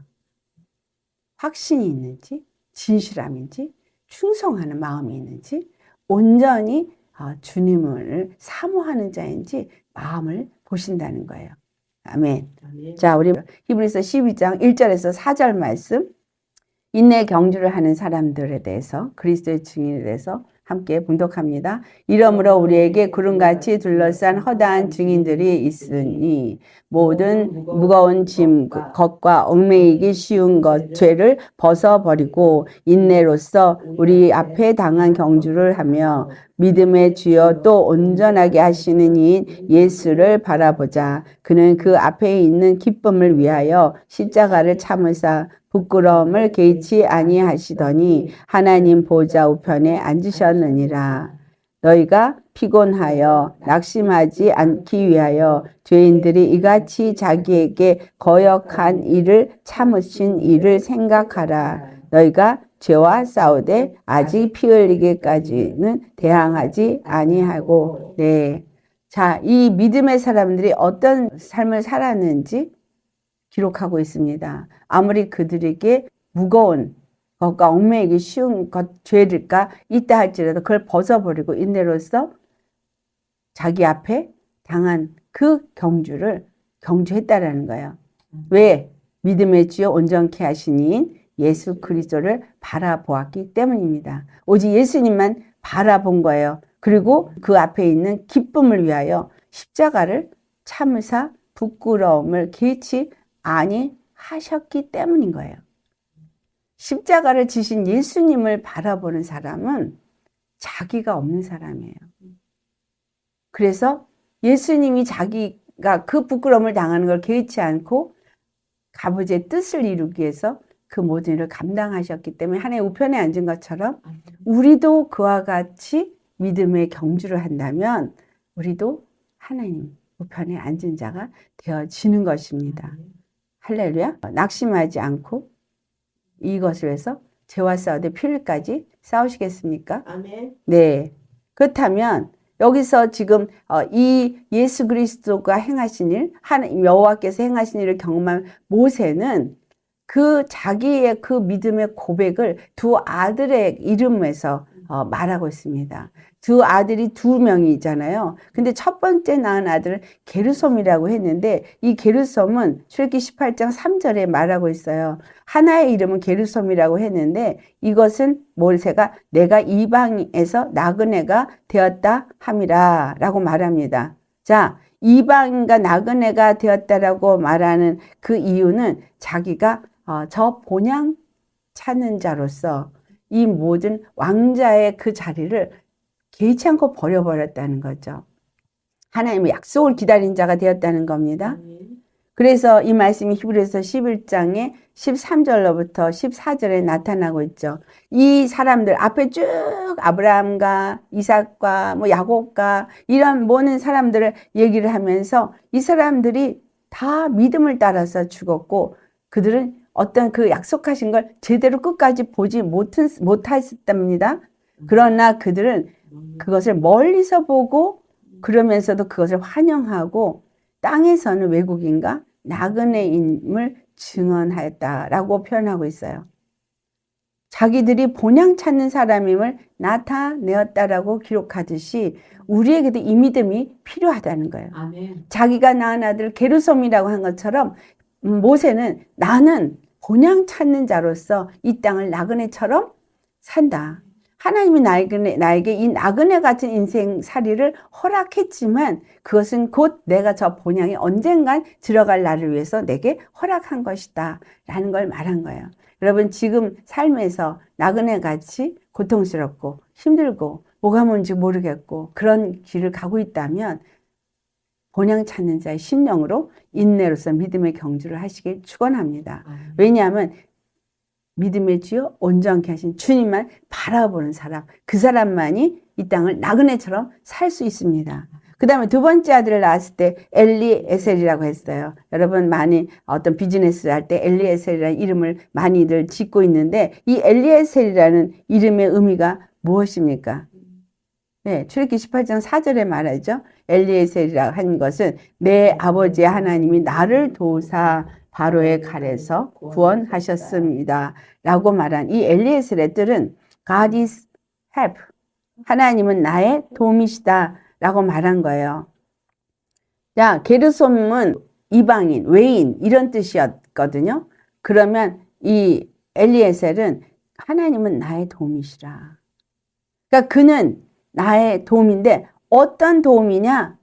확신이 있는지, 진실함인지, 충성하는 마음이 있는지, 온전히 주님을 사모하는 자인지 마음을 보신다는 거예요. 아멘. 자, 우리 히브리서 12장 1절에서 4절 말씀, 인내 경주를 하는 사람들에 대해서, 그리스도의 증인에 대해서 함께 분독합니다. 이러므로 우리에게 구름같이 둘러싼 허다한 증인들이 있으니 모든 무거운 짐 것과 얽매이기 쉬운 것 죄를 벗어버리고 인내로써 우리 앞에 당한 경주를 하며 믿음의 주여 또 온전하게 하시는 이인 예수를 바라보자. 그는 그 앞에 있는 기쁨을 위하여 십자가를 참으사 부끄러움을 개의치 아니하시더니 하나님 보좌 우편에 앉으셨느니라. 너희가 피곤하여 낙심하지 않기 위하여 죄인들이 이같이 자기에게 거역한 일을 참으신 일을 생각하라. 너희가 죄와 싸우되 아직 피 흘리기까지는 대항하지 아니하고. 네. 자, 이 믿음의 사람들이 어떤 삶을 살았는지 기록하고 있습니다. 아무리 그들에게 무거운 것과 얽매이기 쉬운 것, 죄일까 있다 할지라도 그걸 벗어버리고 인내로서 자기 앞에 당한 그 경주를 경주했다라는 거예요. 왜? 믿음의 주여 온전케 하신 이인 예수 그리스도를 바라보았기 때문입니다. 오직 예수님만 바라본 거예요. 그리고 그 앞에 있는 기쁨을 위하여 십자가를 참으사 부끄러움을 개의치 아니하셨기 때문인 거예요. 십자가를 지신 예수님을 바라보는 사람은 자기가 없는 사람이에요. 그래서 예수님이 자기가 그 부끄러움을 당하는 걸 개의치 않고 아버지의 뜻을 이루기 위해서 그 모든 일을 감당하셨기 때문에 하나님의 우편에 앉은 것처럼 우리도 그와 같이 믿음의 경주를 한다면 우리도 하나님 우편에 앉은 자가 되어지는 것입니다. 할렐루야. 낙심하지 않고 이것을 위해서 죄와 싸우되 피흘까지 싸우시겠습니까? 아멘. 네. 그렇다면 여기서 지금 이 예수 그리스도가 행하신 일, 여호와께서 행하신 일을 경험한 모세는 그 자기의 그 믿음의 고백을 두 아들의 이름에서 말하고 있습니다. 두 아들이 두 명이잖아요. 근데 첫 번째 낳은 아들은 게르솜이라고 했는데 이 게르솜은 출애굽기 18장 3절에 말하고 있어요. 하나의 이름은 게르솜이라고 했는데 이것은 모세가 내가 이방에서 나그네가 되었다 함이라 라고 말합니다. 자, 이방인과 나그네가 되었다라고 말하는 그 이유는 자기가 저 본향 찾는 자로서 이 모든 왕자의 그 자리를 개의치 않고 버려버렸다는 거죠. 하나님의 약속을 기다린 자가 되었다는 겁니다. 그래서 이 말씀이 히브리서 11장에 13절로부터 14절에 나타나고 있죠. 이 사람들 앞에 쭉 아브라함과 이삭과 야곱과 이런 모든 사람들을 얘기를 하면서 이 사람들이 다 믿음을 따라서 죽었고 그들은 어떤 그 약속하신 걸 제대로 끝까지 보지 못했답니다. 그러나 그들은 그것을 멀리서 보고 그러면서도 그것을 환영하고 땅에서는 외국인과 나그네임을 증언하였다라고 표현하고 있어요. 자기들이 본향 찾는 사람임을 나타내었다라고 기록하듯이 우리에게도 이 믿음이 필요하다는 거예요. 아멘. 자기가 낳은 아들 게르솜이라고 한 것처럼 모세는 나는 본향 찾는 자로서 이 땅을 나그네처럼 산다. 하나님이 나에게 이 나그네 같은 인생살이를 허락했지만 그것은 곧 내가 저 본향에 언젠간 들어갈 날을 위해서 내게 허락한 것이다 라는 걸 말한 거예요. 여러분 지금 삶에서 나그네같이 고통스럽고 힘들고 뭐가 뭔지 모르겠고 그런 길을 가고 있다면 본향 찾는 자의 심령으로 인내로서 믿음의 경주를 하시길 축원합니다. 왜냐하면 믿음의 주여 온전케 하신 주님만 바라보는 사람, 그 사람만이 이 땅을 나그네처럼 살 수 있습니다. 그 다음에 두 번째 아들을 낳았을 때 엘리에셀이라고 했어요. 여러분 많이 어떤 비즈니스를 할 때 엘리에셀이라는 이름을 많이들 짓고 있는데 이 엘리에셀이라는 이름의 의미가 무엇입니까? 네, 출애굽기 18장 4절에 말하죠. 엘리에셀이라 한 것은 내 아버지 하나님이 나를 도우사 바로의 칼에서 구원하셨습니다. 라고 말한 이 엘리에셀의 뜻은 God is help. 하나님은 나의 도움이시다. 라고 말한 거예요. 자, 게르솜은 이방인, 외인 이런 뜻이었거든요. 그러면 이 엘리에셀은 하나님은 나의 도움이시라. 그러니까 그는 나의 도움인데 어떤 도움이냐?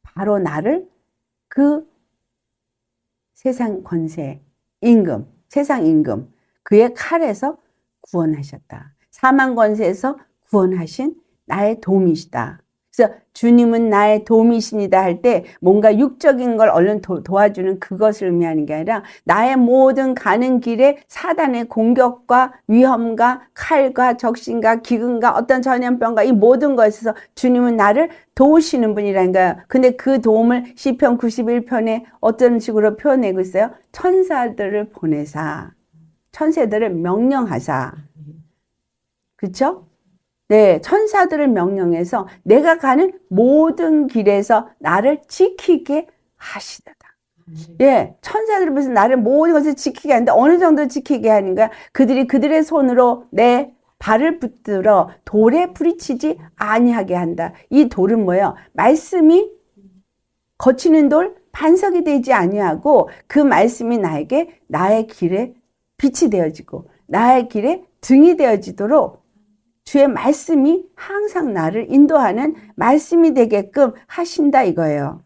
바로 나를 그 세상 권세, 임금, 세상 임금, 그의 칼에서 구원하셨다. 사망 권세에서 구원하신 나의 도움이시다. 그래서 주님은 나의 도움이십니다 할 때 뭔가 육적인 걸 얼른 도와주는 그것을 의미하는 게 아니라 나의 모든 가는 길에 사단의 공격과 위험과 칼과 적신과 기근과 어떤 전염병과 이 모든 것에서 주님은 나를 도우시는 분이라는 거예요. 근데 그 도움을 시편 91편에 어떤 식으로 표현하고 있어요? 천사들을 보내사, 천사들을 명령하사. 그렇죠? 네, 천사들을 명령해서 내가 가는 모든 길에서 나를 지키게 하시다. 예, 천사들을 위해서 나를 모든 것을 지키게 하는데 어느 정도 지키게 하는가? 그들이 그들의 손으로 내 발을 붙들어 돌에 부딪히지 아니하게 한다. 이 돌은 뭐예요? 말씀이 거치는 돌, 반석이 되지 아니하고 그 말씀이 나에게 나의 길에 빛이 되어지고 나의 길에 등이 되어지도록 주의 말씀이 항상 나를 인도하는 말씀이 되게끔 하신다 이거예요.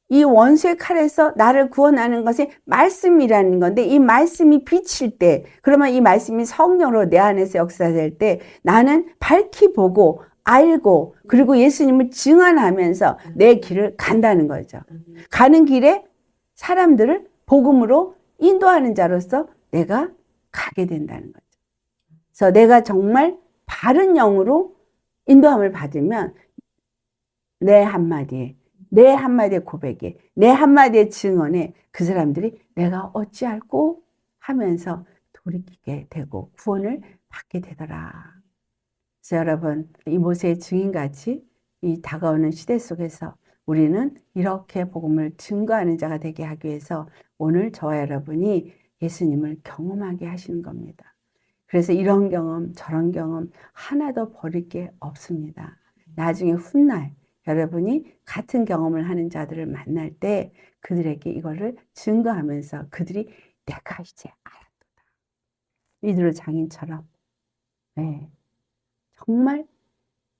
이 원수의 칼에서 나를 구원하는 것이 말씀이라는 건데 이 말씀이 비칠 때 그러면 이 말씀이 성령으로 내 안에서 역사될 때 나는 밝히 보고 알고 그리고 예수님을 증언하면서 내 길을 간다는 거죠. 가는 길에 사람들을 복음으로 인도하는 자로서 내가 가게 된다는 거죠. 그래서 내가 정말 바른 영으로 인도함을 받으면 내 한마디에 내 한마디의 고백에 내 한마디의 증언에 그 사람들이 내가 어찌할꼬 하면서 돌이키게 되고 구원을 받게 되더라. 그래서 여러분 이 모세의 증인같이 이 다가오는 시대 속에서 우리는 이렇게 복음을 증거하는 자가 되게 하기 위해서 오늘 저와 여러분이 예수님을 경험하게 하시는 겁니다. 그래서 이런 경험 저런 경험 하나도 버릴 게 없습니다. 나중에 훗날 여러분이 같은 경험을 하는 자들을 만날 때 그들에게 이거를 증거하면서 그들이 내가 이제 알았다. 이들의 장인처럼 네, 정말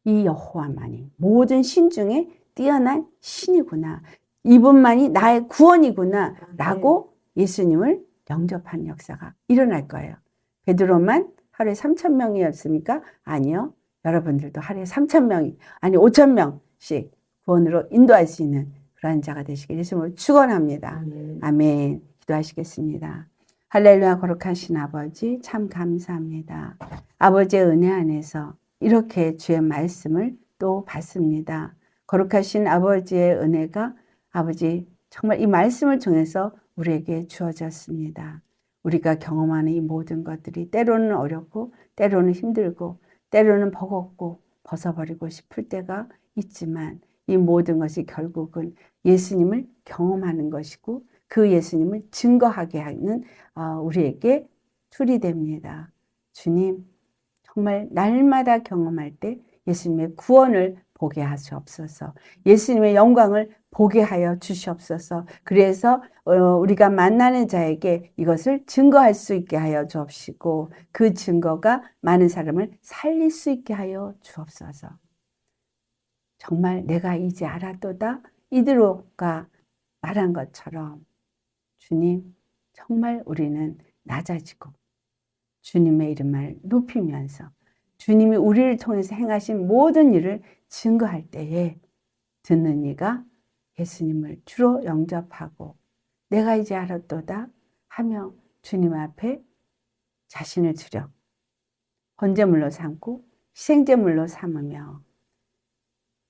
이 여호와만이 모든 신 중에 뛰어난 신이구나. 이분만이 나의 구원이구나 라고 예수님을 영접하는 역사가 일어날 거예요. 베드로만 하루에 3,000명이었습니까? 아니요. 여러분들도 하루에 3,000명이 아니 5,000명씩 구원으로 인도할 수 있는 그러한 자가 되시길 예수님으로 축원합니다. 아멘. 기도하시겠습니다. 할렐루야. 거룩하신 아버지 참 감사합니다. 아버지의 은혜 안에서 이렇게 주의 말씀을 또 받습니다. 거룩하신 아버지의 은혜가 아버지 정말 이 말씀을 통해서 우리에게 주어졌습니다. 우리가 경험하는 이 모든 것들이 때로는 어렵고 때로는 힘들고 때로는 버겁고 벗어버리고 싶을 때가 있지만 이 모든 것이 결국은 예수님을 경험하는 것이고 그 예수님을 증거하게 하는 우리에게 툴이 됩니다. 주님 정말 날마다 경험할 때 예수님의 구원을 보게 하시옵소서. 예수님의 영광을 보게 하여 주시옵소서. 그래서 우리가 만나는 자에게 이것을 증거할 수 있게 하여 주옵시고 그 증거가 많은 사람을 살릴 수 있게 하여 주옵소서. 정말 내가 이제 알았도다 이드로가 말한 것처럼 주님 정말 우리는 낮아지고 주님의 이름을 높이면서 주님이 우리를 통해서 행하신 모든 일을 증거할 때에 듣는 이가 예수님을 주로 영접하고 내가 이제 알았도다 하며 주님 앞에 자신을 드려 번제물로 삼고 희생제물로 삼으며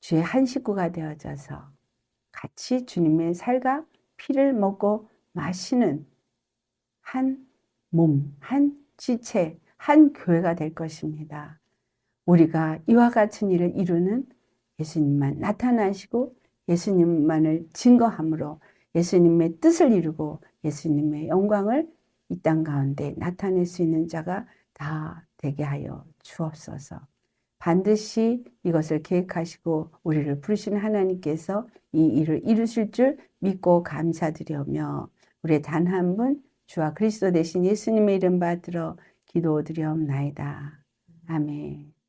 주의 한 식구가 되어져서 같이 주님의 살과 피를 먹고 마시는 한 몸, 한 지체, 한 교회가 될 것입니다. 우리가 이와 같은 일을 이루는 예수님만 나타나시고 예수님만을 증거함으로 예수님의 뜻을 이루고 예수님의 영광을 이 땅 가운데 나타낼 수 있는 자가 다 되게 하여 주옵소서. 반드시 이것을 계획하시고 우리를 부르신 하나님께서 이 일을 이루실 줄 믿고 감사드리며 우리의 단 한 분 주와 그리스도 되신 예수님의 이름 받들어 기도드리옵나이다. 아멘.